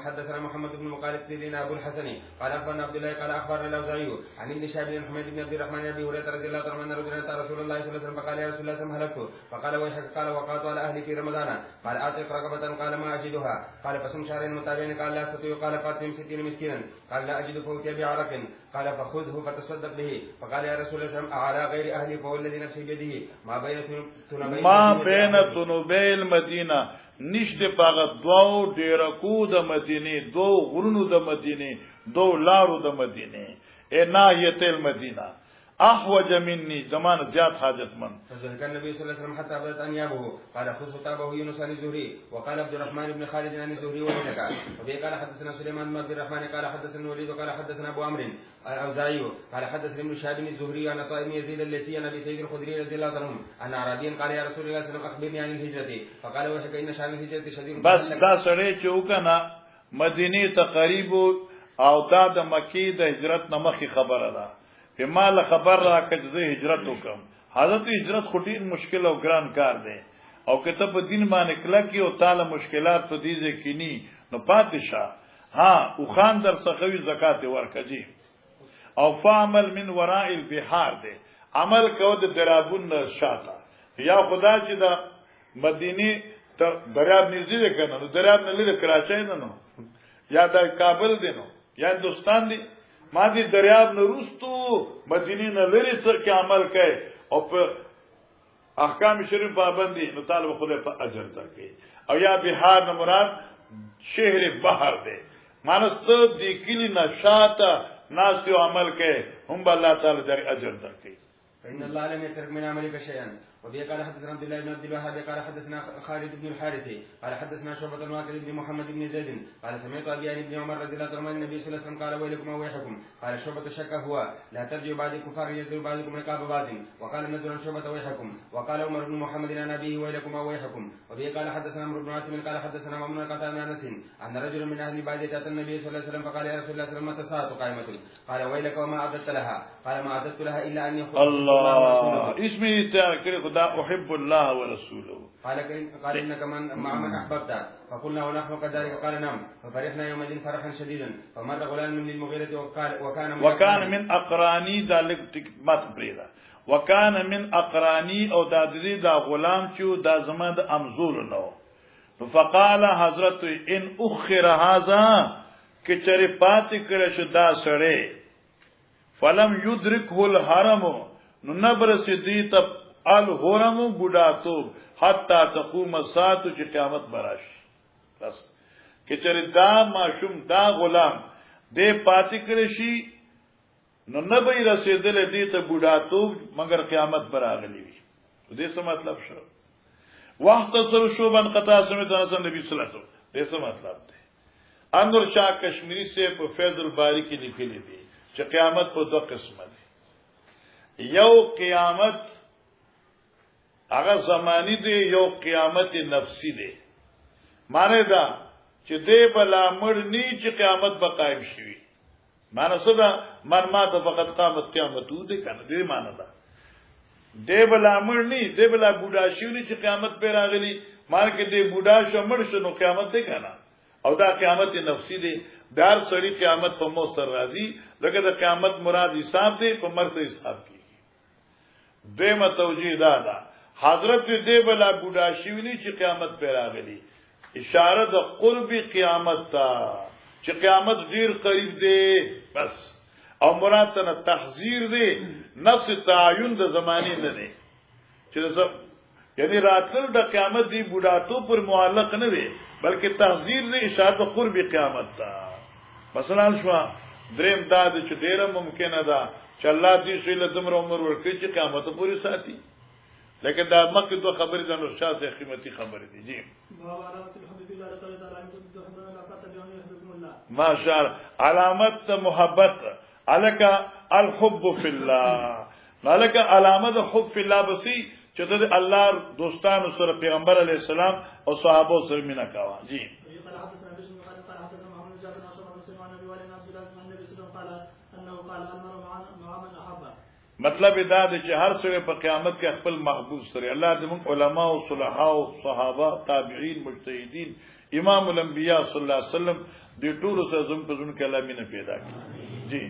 حدثنا محمد بن مقالد لنا ابو الحسن قال اخبرنا عبد الله قال اخبرنا الاوزاعي عن ابن شهاب بن حميد بن عبد الرحمن ابي هريره رضي الله عنه ان رجلا اتى رسول الله صلى الله عليه وسلم فقال يا رسول الله كم هلكت؟ فقال ويحك قال وقعت على اهلي في رمضان قال اعتق رقبه قال ما اجدها قال فصم شهرين متابعين قال لا استطيع قال فاطم 60 مسكينا قال لا اجد فوتي بعرق قال فخذه فتصدق به فقال يا رسول الله على غير اهلي فهو الذي نفسي بيده ما بين تنوبي المدينه نشته پاغه دواو ډیرکو د مدینه دو غرونو د مدینه دو لارو د مدینه ناحیت المدینه احوج مني زمان زیاد حاجتمن. فذكر النبي صلى الله عليه وسلم حتى بدت انيابه قال خذ خطابه يونس عن الزهري وقال عبد الرحمن بن خالد عن الزهري وهناك. وبه قال حدثنا سليمان بن عبد الرحمن قال حدثنا الوليد وقال حدثنا ابو عمرو الاوزاعي قال حدثنا ابن شهاب الزهري عن عطاء بن يزيد الليثي عن ابي سعيد الخدري رضي الله عنه ان اعرابيا قال يا رسول الله صلى الله عليه وسلم اخبرني عن الهجره فقال وحك ان شان الهجره شديد. بس دا سړی چې وکنه مدینه ته قریب او دا د مکی د هجرت نمخې خبره ده په مال خبر را کړه چې هجرت وکم. حضرت هجرت خټین مشکل او ګران کار دی او کته په دین باندې کله کې او تعالی مشکلات په دې ځکه ني نو پادشاه ها او خان در څخوي زکات ورکړي او فعمل من وراء البحار دی عمل کو د درابون شاته یا خدا چې د مدینه ته دریاب نږدې کنه نو دریاب نه لري کراچۍ نه نو یا د کابل دی نو یا هندوستان دی ما دي دریاب نه روستو مدینه نه لري څه کې عمل کوي او په احکام شریف پابندي نو تعالی خدای په اجر درکړي. او یا بهار نه مراد شهر بحر دی مانست دي کلی نشاته ناس یو عمل کوي هم به الله تعالی در اجر درکړي. فإن الله لم يترك من عملك شيئا. وبه قال حدثنا عبد الله بن عبد الوهاب قال حدثنا خالد بن الحارث قال حدثنا شعبة الواقد بن محمد بن زيد قال سمعت ابي بن عمر رضي الله عنه النبي صلى الله عليه وسلم قال ويلكم ويحكم قال شعبة شك هو لا ترجعوا بعد الكفار يزور بعضكم رقاب بعض وقال النذر شعبة ويحكم وقال عمر بن محمد عن ابيه ويلكم ويحكم. وبه قال حدثنا عمرو بن عاصم قال حدثنا مامون قال عن انس ان رجل من اهل باديه اتى النبي صلى الله عليه وسلم فقال يا رسول الله صلى الله عليه وسلم متى الساعه قائمه قال ويلك وما اعددت لها قال ما اعددت لها الا ان يخلق الله اسمي تعالى خدا احب الله ورسوله. قال انك مع من احببت فقلنا ونحن كذلك قال نعم ففرحنا يومئذ فرحا شديدا فمر غلام من المغيرة وكان من اقراني ذلك ما تبريدا وكان من اقراني او دادري دا غلام چو دا زمد امزول نو فقال حضرت ان اخر هذا کچری پات کړه دا سړی فلم يدركه الحرم نو نبر سدیت الحرم بډاتو حتا تقوم الساعه چې قیامت براش. بس کچری دا ماشوم دا غلام دې پاتې کړی شي نو نه به رسیدل دې ته بډاتو مگر قیامت براغلی وي. دې څه مطلب شو؟ وخت تر شو بن قطا سمت نبی صلی الله علیه وسلم دې څه مطلب دی؟ انور شاه کشمیری سے په فیض الباری کې لیکلي دي چې قیامت په دوه قسمه دي. یو قیامت هغه زمانی دی یو قیامت نفسی دی. معنی دا چې دې بلا مړ نی چې قیامت به قائم شي. معنی څه دا من ما ته فقط قیامت دی کنه دې معنی دا دې بلا مړ نی دې بلا بوډا شي نی چې قیامت په راغلی مار کې دې بوډا شو مړ شو نو قیامت دی کنه. او دا قیامت نفسی دی دار سړی قیامت په مو سر راځي لکه دا قیامت مراد حساب دی په مر سره حساب کیږي. دې متوجی دا حضرت دې بلا بوډا شیونی چې قیامت پر راغلی اشاره د قرب قیامت ته چې قیامت ډیر قریب دی. بس او مراد ته تحذير دی نفس تعین د زمانی نه دی چې یعنی راتل د قیامت دی بوډاتو پر معلق نه دی بلکې تحذير دی اشاره د قرب قیامت ته. مثلا شو دریم دا چې ډیره ممکنه ده چې الله دې شیله دمر عمر ورکړي چې قیامت پورې ساتي. لیکن دا مکه دو خبرې د نور شاه سے قیمتي خبرې دي. جی ماشاء الله علامت محبت الک الحب فی الله الک علامت حب فی الله بسی چې د الله دوستانو سره پیغمبر علی السلام او صحابه سره مینا کاوه. جی قال انه قال المرء مع من احب. مطلب دا دی چې هر څوک په قیامت کې خپل محبوب سره الله دې موږ علما او صلحا او صحابه تابعین مجتهدین امام الانبیاء صلی الله علیه وسلم دې ټول سره زم په زون کې الله مینه پیدا کړي. جی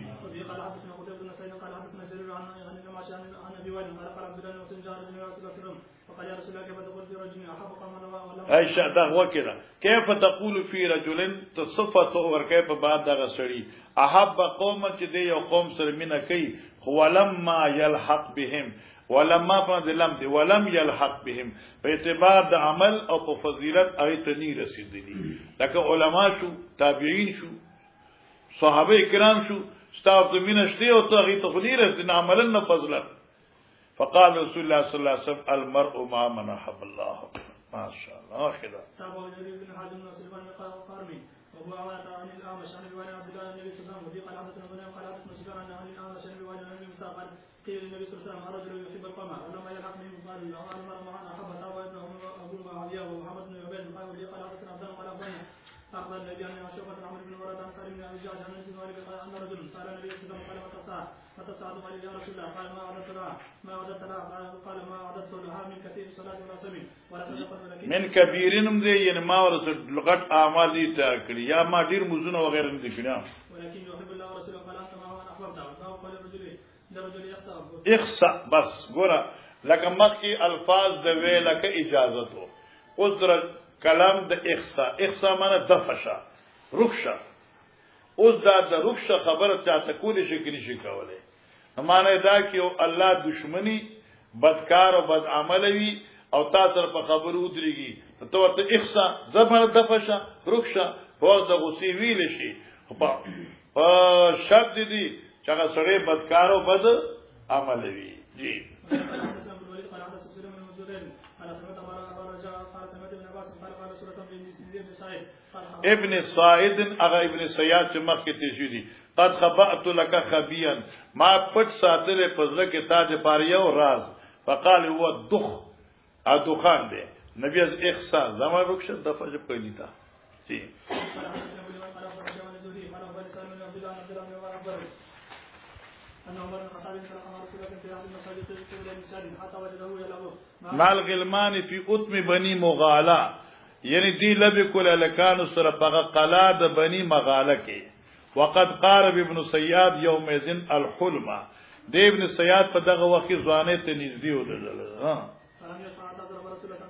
قال حدثنا قتيبة بن سعيد قال حدثنا جرير عن النماشي عن ابي وائل قال عبد الله بن مسعود جاء النبي صلى الله عليه وسلم فقال يا رسول الله كيف تقول في رجل احب قوما ولا عائشہ دا وکړه كيف تقول في رجل تصفت اور كيف بعد دا سړي احب قوم چې دی یو قوم سره مینه کوي ولما يلحق بهم ولما فضلم دي ولم يلحق بهم په اعتبار د عمل او په فضیلت ایت نه رسیدلی لکه علما شو تابعین شو صحابه کرام شو ستاسو مینشته او ته غي ته خنیر د عملن نه فضلت. فقال رسول الله صلى الله عليه وسلم المرء مع من احب الله. ما شاء الله كده. تابع جرير بن حازم بن سليمان القارمي وابو عوانة عن الاعمش عن ابي عبد الله النبي صلى الله عليه وسلم قال حدثنا بن قال حدثنا سفيان عن الاعمش عن ابي عن النبي صلى الله عليه وسلم قيل للنبي صلى الله عليه وسلم الرجل يحب القوم ولما يلحق منهم قال المرء مع من احب تابع ابن ابو معاويه ومحمد بن عبيد قال لي قال حدثنا عبد الله قال ابن أخبر النبي عن شعبة عمرو بن ورد عن سالم بن أبي جعفر عن أنس بن مالك أن رجل سأل النبي صلى الله عليه وسلم قال متى الساعة قال يا رسول الله قال ما أعددت لها قال ما أعددت لها من كثير صلاة ولا صوم ولا صدقة ولكن من كبيرن دې یعنی ما ورسره لغت اعمال دي تیار کړی یا ما ډیر مزونه وغیرہ دي کړی ولكن يحب الله ورسوله قال أنت ما هو أن أحببت قال لرجل اخسا بس ګوره لکه مخکې الفاظ د ویلکه اجازه تو اوس کلام د اخسا معنی دفشا رخصه اوس دا د رخصه خبره چاته کولی شي کلی شي کوله معنی دا چې الله دشمنی بدکار او بد عمل وي او تاسو په خبرو ودرېږي ته ورته اخسا زبر دفشا رخصه په د غسی ویل شي په شرط دي چې هغه سره بدکار او بد عمل وي. جی ابن سعید اغا ابن سیاد چې مخ کې تشویدي قد خبأت لك خبيا ما پټ ساتل پزله کې تاج پاریو راز فقال هو الدخ ادخان دے نبی از اخسا زما رخصت دفعه پلیتا. جی مال غلمان فی اتم بنی مغالا یعنی دی لب کل الکان سره پغه قلا د بنی مغاله کې وقد قارب ابن سیاد یوم اذن الحلم د ابن سیاد په دغه وخت ځوانه ته نږدې ودل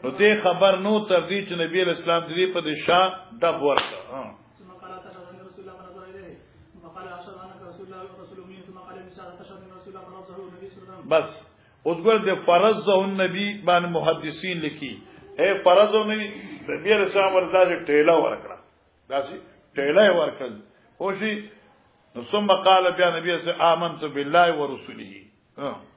نو دې خبر نو تر دې چې نبی اسلام دې په دې شاه دغ ورته بس اوس ګور د فرض النبی باندې محدثین لیکي اے فرض النبی نبی رسول الله ټیلا ورکړه داسي ټیلا ورکړل خوشي نو ثم قال بیا نبی صلی آمنت بالله ورسوله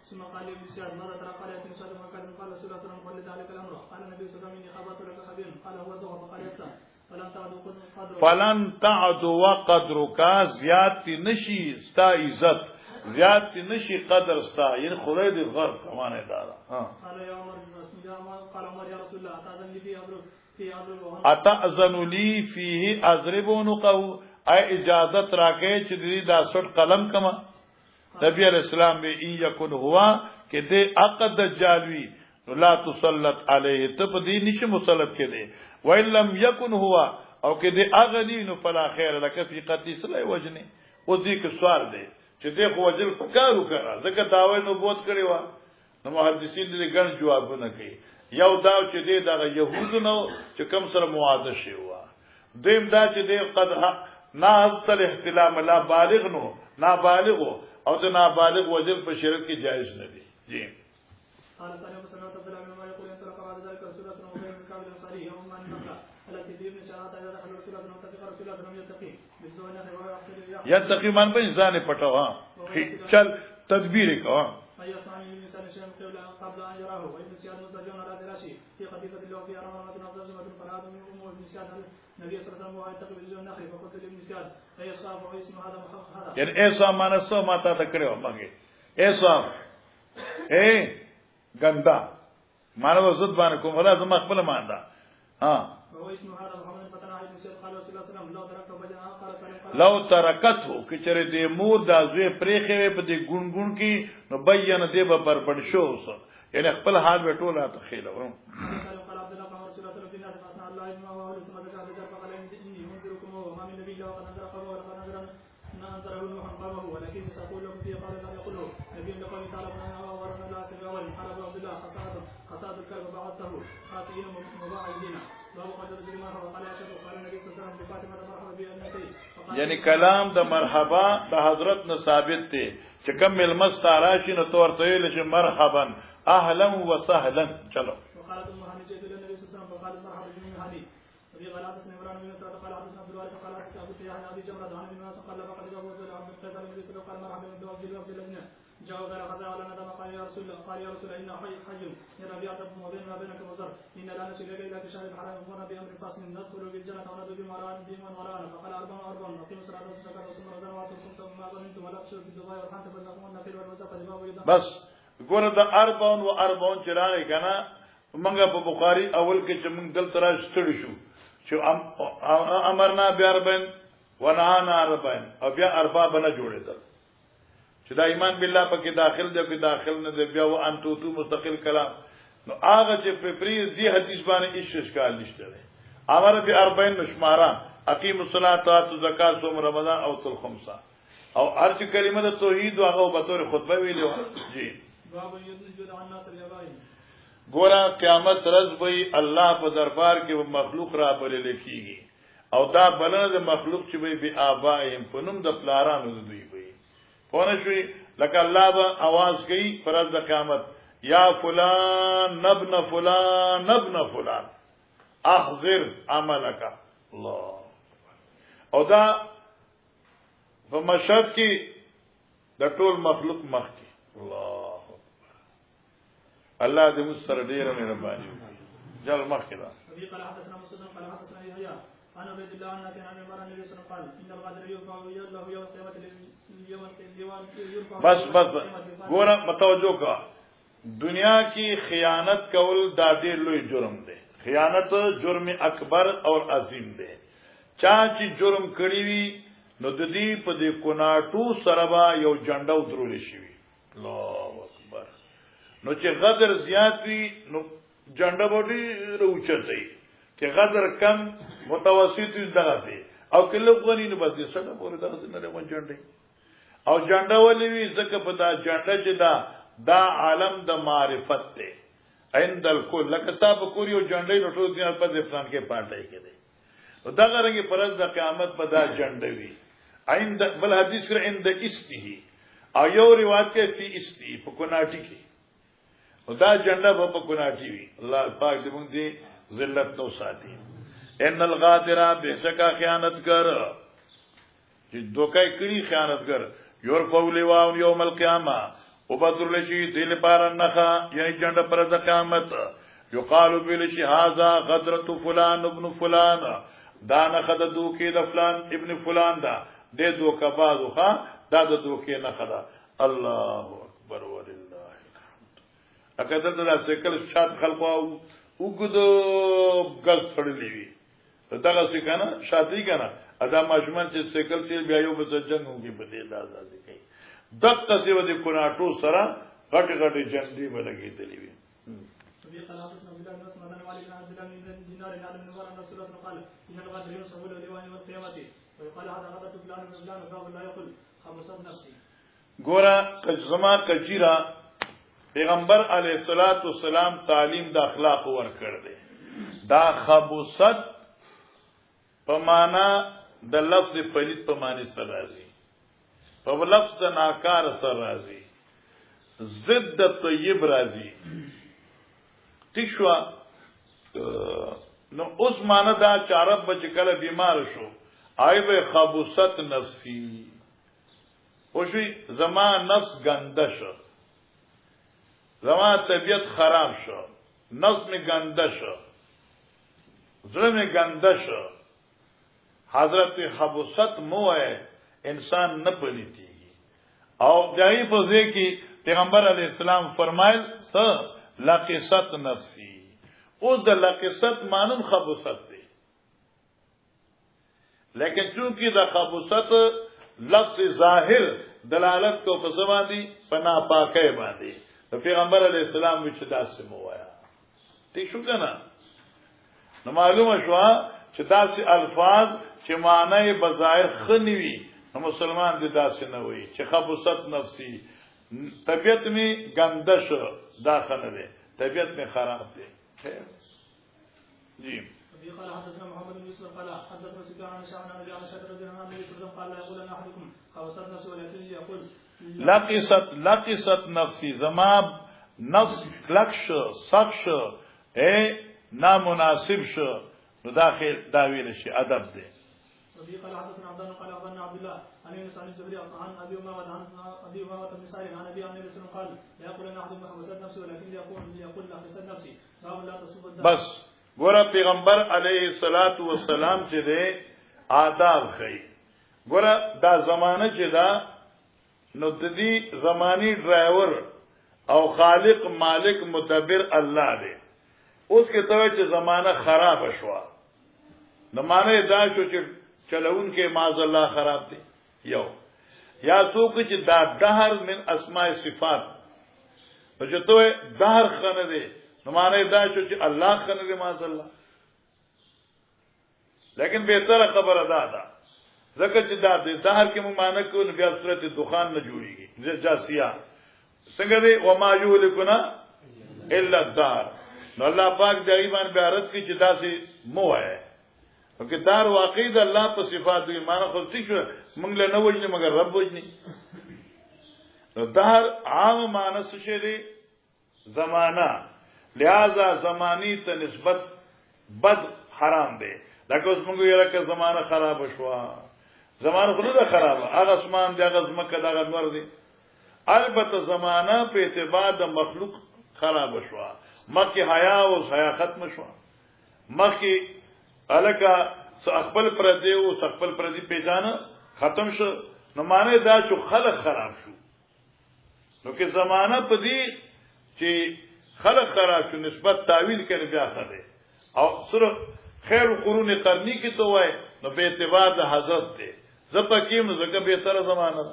ثم قال ابن سعد ماذا ترى قال ابن سعد ما كان قال رسول الله صلى الله عليه وسلم قال ذلك الامر قال النبي صلى الله عليه وسلم خبرت لك خبير قال هو ذو فقال يكسى فلن تعدوا وقدرك زیات نشي ستا عزت زیات نشي قدر ستا یعنی خدای دې غرب کمانه دارا قال يا عمر قال عمر يا رسول الله اتاذن لي في اضرب اتاذن لي فيه اضرب عنقه اي اجازت راکې چې دې دا سټ قلم کما نبی علیہ السلام به ان يكن هوا کې دې عقد دجالوي لا تسلط عليه تب دې نشي مسلط کې دې وان لم يكن هوا او کې دې اغني نو فلا خير لك في قتل سلای وجنه او دې کې سوال دې چې دې خو وجل پکارو کړه ځکه داوی نو بوت کړی و نو محدثین دې ګڼ جوابونه کوي یو دا چې دې دا يهود نو چې کم سره معاهده شي و دیم دا چې دې قد ناز تل احتلام لا بالغ نو نابالغ او د نابالغ وجل په شریعت کې جایز نه دي. جی قال سلام سنت عبد الله بن مالك يقول انت بعد ذلك رسول الله صلى الله عليه وسلم كان الانصاري يوم من مكه التي في ابن شهاده اذا دخل رسول الله صلى الله عليه وسلم رسول الله صلى الله عليه وسلم يتقي من به ځان پټو ها چل تدبیر کو اي اسمعني من انسان شيء قبل ان يراه وابن سياد مستجون على دراشي في قضيه الله في رمضان نظر فراد من ام ابن سياد النبي صلى الله عليه وسلم ويتقي بالجون نخل فقلت لابن سياد اي صاحب واسم هذا محقق هذا يعني ایسا مانسو ماتا تکړو مګه ایسا اے ګندا مانو زد باندې کوم ولا زما خپل ماندا ها واسم هذا محمد فتنه ابن لو ترکته کچره دې مور دا زوی پریخه په دې ګونګون کې نو بیان دې به بربند شو یعنی خپل حال به ټوله ته خېلو ولكن سأقول لكم في قال لا يقوله نبي لقوم تعالى ورنا لا سبوا قال ابو عبد الله خصاد الكلب بعثه خاصين مباعدين باب قدر الجريمه وقال يا شيخ قال النبي صلى الله عليه وسلم بفاطمه مرحبا بأنتي یعنی کلام د مرحبا د حضرت نه ثابت دی چې کوم ملمستاراشي نو تور ته ویل چې مرحبا اهلا وسهلا چلو وقالت ام هاني جئت الى النبي صلى الله عليه وسلم فقالت مرحبا بن هاني وفي غلات اسم عمران بن مسعود قال حدثنا عبد الوارث قال حدثنا ابو سياح ابي جمره عن ابن مسعود قال فقد ابو عبد القيس النبي صلى الله عليه وسلم قال مرحبا بن عبد الوهاب الذين جاءوا غير غزا ولا ندم قال يا رسول الله ان حي يا ربيعه بن وبيننا وبينك وزر ان لا نسل الا في شهر الحرام ونا بامر فاصل ندخل بالجنه وندخل بمران بمن ورانا فقال اربع نقيم صلاه الزكاه وصوم رمضان وصوم ما ظننتم ولا تشركوا بالدعاء والحنت فلنقم النقيل والوزق فالباب بس ګوره د 44 چې راغی کنه منګه په بخاری اول کې چې موږ دلته راځو شو چې امرنا بیاربن ونهانا اربعین او بیا اربع بنه جوړېدل چې دا ایمان بالله پکې داخل دی کې داخل نه دی بیا و انتو تو مستقل کلام نو هغه چې په پریز دی حدیث باندې هیڅ اشکال نشته امر بی 40 نشمارا اقیم الصلاه و زکات صوم رمضان او تل خمسه او هر چې کلمه د توحید او هغه په تور خطبه ویلې جی ګورا قیامت ورځ وي الله په دربار کې مخلوق را بلل کیږي او دا بلنه د مخلوق چې وي بی آبائهم په نوم د پلارانو دوی وي پونه شوي لکه الله به आवाज کوي پر ورځ د قیامت یا فلان ابن فلان ابن فلان احذر عملک الله او دا په مشهد کې د ټول مخلوق مخ کې الله الله دې مستر ډیر مهرباني جل مخکړه قال حدثنا مسلم قال حدثنا يحيى انا عبد الله ان كان عمر النبي صلى الله عليه وسلم قال ان الغدر يرفع الله يوم القيامه بس ګوره متوجه کا دنیا کی خیانت کول دا ډیر لوی جرم دی خیانت جرم اکبر اور عظیم دی چا چې جرم کړی وي نو د دې په دې کوناټو سره یو جنډو درول شي الله اکبر نو چې غدر زیات وي نو جنډه بوډي روچتای چې غدر کم متوسط دغه دی او کله غونی نو بس دې سره پورې دغه نه لږ جنډه او جنډه ولې وي ځکه په دا جنډه چې دا عالم د معرفت ته عند الکل لکه تاسو کوری او جنډه نو ټول دنیا په ځفران کې پاتای کېږي او دا غره پرز د قیامت په دا جنډه وي عند بل حدیث کړه عند استه او یو روایت کې فی استی په کوناټی کې او دا جنډه په کوناټی وي الله پاک دې موږ دې ذلت نو ساتي ان الغادر بشکا خیانتګر چې دوکای کړي خیانتګر یور فولی واو یوم القیامه وبذل شي دل پار نخا یعنی جنډه پر د قیامت یقال بل شي هاذا غدرۃ فلان ابن فلان دا نخه د دوکې د فلان ابن فلان دا د دوکه بازو ها دا د دوکې نخه دا الله اکبر ولله الحمد اکه دا سکل شاد خلقو وګدو غل خړلې وي دغه څه کنه شادي کنه ادا ماجمن چې سکل چې بیا یو بس جنگوږي په دې لازم دي دغه څه ودی کوناټو سره غټ غټ جنډي بلګي دي وي وفي قناة اسمه بلاد بن اسمه بن والد عبد الله بن دينار عن ابن عمر ان رسول الله قال ان الغدر ينصب له لواء يوم القيامه ويقال هذا غدرة فلان بن فلان فهو لا يقول خمسات نفسي ګورا کجما کجیرا پیغمبر علیه الصلاۃ والسلام تعلیم د اخلاق ورکړ دي دا خبوست په معنا د لفظ پلید په معنی سره راځي په لفظ د ناکار سره راځي ضد طیب راځي تشوا نو اوس معنا دا چارب بچ کله بیمار شو آی به خبوست نفسی خوشی زما نفس گنده شو زما طبیعت خراب شو نفس می گنده شو زړه می گنده شو حضرت خبوست مو ہے انسان نه پلیتیږي او دای په ځای کې پیغمبر علی السلام فرمایل س لقصت نفسی او د لقصت مانم خبوست دی لیکن چونکہ دا خبوست لفظ ظاہر دلالت کو په باندې په ناپاکۍ باندې د پیغمبر علیه السلام وچ داسې مو وایا ٹھیک شو کنه نو معلومه شو چې داسې الفاظ چې معنی بظاهر خنوي نو مسلمان دې داسې نه وي چې خبوست نفسي طبیعت می گندش داخله ده طبیعت می خراب ده جی قال حدثنا محمد بن يوسف قال حدثنا سفيان عن شعبان عن ابي عائشه رضي الله عنها قال لا يقول ان احدكم خبثت نفسه ولكن يقول لقست نفسي زما نفس لکش سخش اے نامناسب شو نو داخل داویل شي ادب ده وفي قال حدثنا عبدان قال اخبرنا عبد الله عن ابن سعيد الزهري عن ابي امامه عن ابي امامه بن سعيد عن ابي عن النبي صلى الله عليه وسلم قال لا يقول ان احدكم خبثت نفسه ولكن يقول لقست نفسي باب لا تصب الدم بس ګوره پیغمبر علیه الصلاۃ والسلام چې ده آداب خي ګوره دا زمانہ چې دا نو د دې زمانی ډرایور او خالق مالک مدبر الله دی اوس کې ته چې زمانہ خراب شو نو معنی دا شو چې چلون کې معاذ الله خراب دی یو یا څوک چې دا دهر من اسماء صفات او چې ته دهر خنه دی نو معنی دا شو چې الله خنه دی معاذ الله لیکن بهتره خبره ده ځکه چې دا د دهر کې مونږ معنی کوو نو بیا صورت دخان نه جوړیږي جاسیا څنګه دی و ما یهلکنا الا الدار نو الله پاک دې ایمان به عرض کی چې داسې مو ہے او کې دار واقعي د الله په صفات دی معنی خو څه شو مونږ له نه وځنی مگر رب وځنی نو دهر عام معنی څه دی زمانہ لہذا زمانی ته نسبت بد حرام دی لکه اوس مونږ یې راکه زمانہ خراب شوه زمانہ خو نه خراب هغه اسمان دی هغه زمکه دغه نور دی البته زمانہ په اعتبار د مخلوق خراب شوه مکه حیا او حیا ختم شوه مکه الکا خپل پردی او خپل پردی پیژانه ختم شو نو معنی دا چې خلق خراب شو نو کې زمانہ په دې چې خلق خراب شو نسبت تعویل کړي بیا خره او صرف خیر قرون قرنی کی تو وای نو به اعتبار د حضرت ته زپکیم زکه به تر زمانہ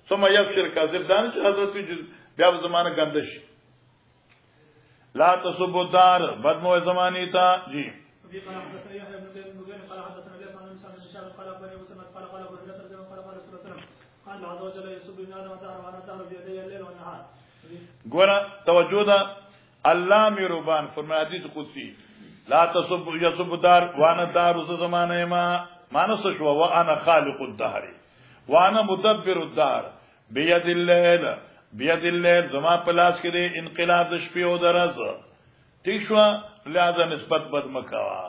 ثم یبشر کاذب دان چې حضرت بیا زمانہ گندش لا تصب الدار بدمو زمانی تا جی وفي قال حدثنا يحيى بن مغير قال حدثنا ليس عن انسان الشام قال بني وسلمة قال قال ابو هريره رضي الله عنه قال رسول الله صلى الله عليه وسلم قال الله عز وجل يسب ابن ادم دهر وانا دهر بيدي الليل والنهار ګوره توجه ده الله مهربان فرمایي حدیث قدسی لا تصب يسب دار وانا دار زمانه ما مانس شو وانا خالق الدهر وانا مدبر الدار بيد الليل زما پلاس کې دي انقلاب د شپې او درز ٹھیک شو لہذا نسبت بد مکوا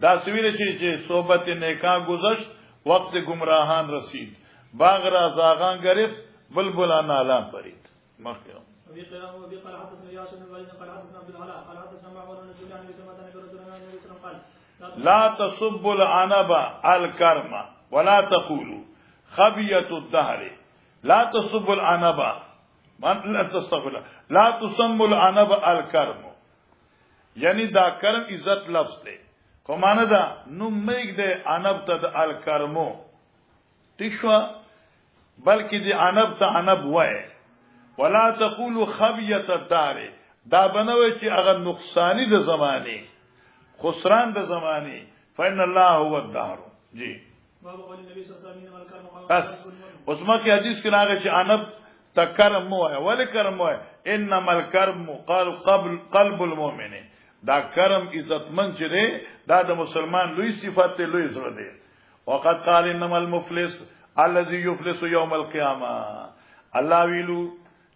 دا سویل چې صحبت نیکا گذشت وقت گمراهان رسید باغ را زاغان گرفت بلبلان اعلان پرید مخکې وبي قال حدثنا ياسر بن الوليد قال حدثنا عبد العلاء قال حدثنا معمر بن سفيان عن سمعت النبي رسول الله صلى الله عليه وسلم قال لا تصب العنب الكرم ولا تقولوا خبية الدهر لا تصب العنب لا تستغفر لا تسم العنب الكرم یعنی دا کرم عزت لفظ دے کو مانا دا نو میگ دے عنب تا الکرمو تشوا بلکہ دی عنب تا عنب وائے ولا تقولوا خبیت الدار دا بنوی چی اگر نقصانی دا زمانی خسران دا زمانی فإن اللہ هو الدار جی بس اس ما کی حدیث کی ناغی چی عنب تا کرم مو ہے ولی کرم مو ہے انما الکرم قلب المؤمن دا کرم عزت من چره دا د مسلمان لوی صفات لوی زړه دی وقد قال انما المفلس الذي يفلس يوم القيامه الله ویلو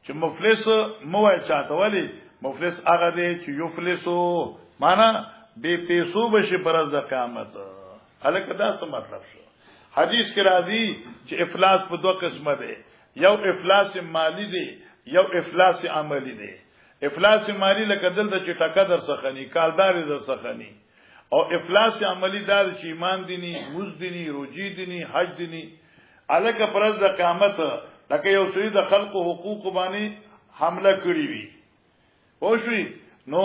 چې مفلس مو چاته ولی مفلس هغه دی چې یفلسو معنا به پیسو بشي پرز د قیامت الکه دا څه مطلب شو حدیث کې راځي چې افلاس په دوه قسمه دی یو افلاس مالی دی یو افلاس عملی دی افلاس مالی لکه دلته چې ټکا در سخنی کالدار در سخنی او افلاس عملی دار چې ایمان دینی موز دینی روجی دینی حج دینی الکه پرز د قیامت لکه یو سړي د خلق او حقوق باندې حمله کړی وي او شي نو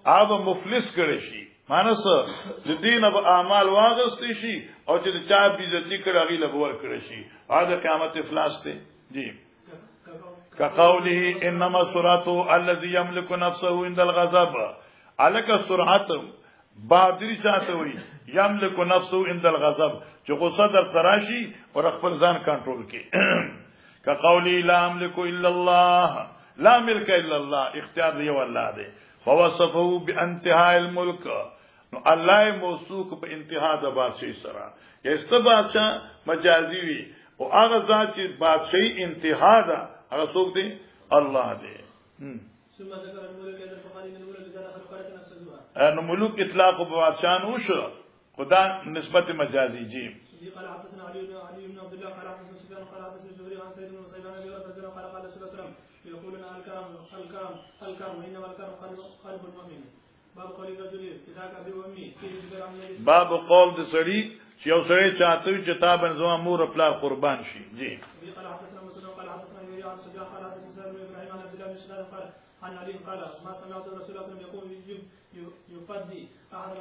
هغه مفلس کړي شي مانس د دین اب اعمال واغستې شي او چې چا بیزتی کړه غي له ور کړی شي دا قیامت افلاس ته جی كقوله انما السرعه الذي يملك نفسه عند الغضب الک سرعت بادری چاته وي يملك نفسه عند الغضب چې غصه در تراشي او خپل ځان کنټرول کړي كقوله لا املك الا الله لا ملك الا الله اختیار دی الله دی فوصفه بانتهاء الملك نو الله موصوف په انتها د بادشاہي سره یست بادشاہ مجازي وي او هغه ذات چې بادشاہي انتها ده هغه څوک دی الله دی ثم ذكر الملك اذا البخاري من الملك اذا دخل قريه نفسه ان ملوک اطلاق په بادشاہ وشو خدا نسبت مجازي جی قال حدثنا علي بن عبد الله قال حدثنا سفيان قال حدثنا الزهري عن سيد بن مسيب عن ابي هريره قال قال رسول الله صلى الله عليه وسلم يقولون الكرم وانما الكرم قلب المؤمن باب قول الرجل اذا كان بامي في جبر عن باب قول د سړي چې یو سړی چاته چې تابن زما مور خپل قربان شي جی قال حدثنا مسلم قال حدثنا يحيى عن سفيان قال حدثنا سعد بن ابراهيم عن عبد الله بن شداد قال عن علي قال ما سمعت رسول الله صلى الله عليه وسلم يقول يفدي احد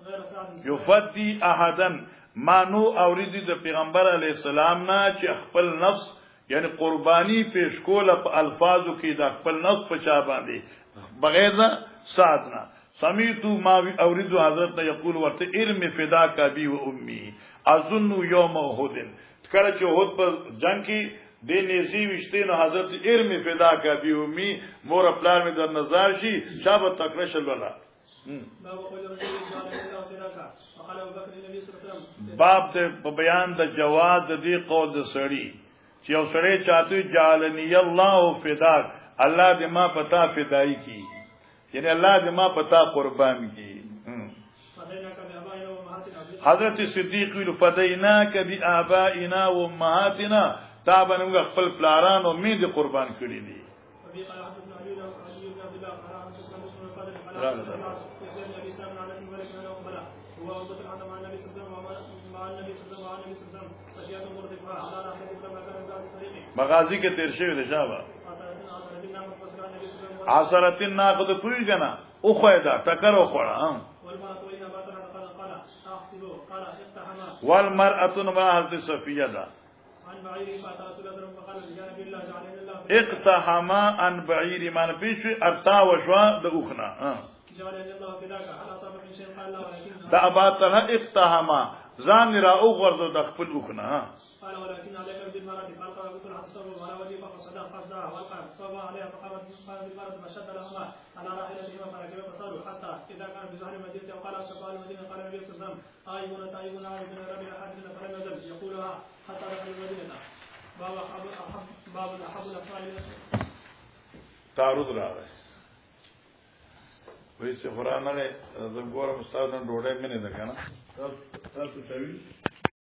غير سعد يفدي احدا ما نو اوریدي د پیغمبر علی السلام نه چې خپل نفس یعنی قربانی پیش کوله په الفاظو کې د خپل نفس په چا باندې بغیر ساتنا سمیتو ما اوریدو حضرت نے یقول ورته علم فدا کا بی و امی اظن یوم احد کله چې احد په جنگ کې د نزی وشته نو حضرت علم فدا کا بی و امی مور خپل می در نظر شي شابه تکرشل ولا باب د بیان د جواز د دې قول د سړی چې یو سړی چاته جعلنی الله فداک الله دې ما پتا فدای کی یعنی الله دې ما پتا قربان کی حضرت صدیق ویل فدیناک بآبائنا و امهاتنا تابن موږ خپل پلاران او مې دې قربان کړی دي مغازی کې تیر شوی دی شابه عصرتین ناقد کوي کنه او خویدا ټکر او خوړه والمرأة امرأة صفیه ده اقتحما عن بعير من پیش ارتا وشوا د اوخنا دا اباطه اقتحما ځان را او غرزو د خپل اوخنا قال ولكن عليك بالمرأة فالقى بكل حسب ولا وجه فقصدا فصدا والقى صبا عليها فقامت بالمرأة فشد لهما على راحلتهما فركبا فصاروا حتى اذا كان بظهر المدينة وقال اشرفاء المدينة قال النبي صلى الله عليه وسلم آيبون تائبون عابدون ربنا حاجنا فلم يزل يقولها حتى دخل المدينة باب احب الاسماء تعرض راغی وایي چې قرآن نه زه ګورم استاد نن ډوډۍ مې نه ده کنه تاسو څه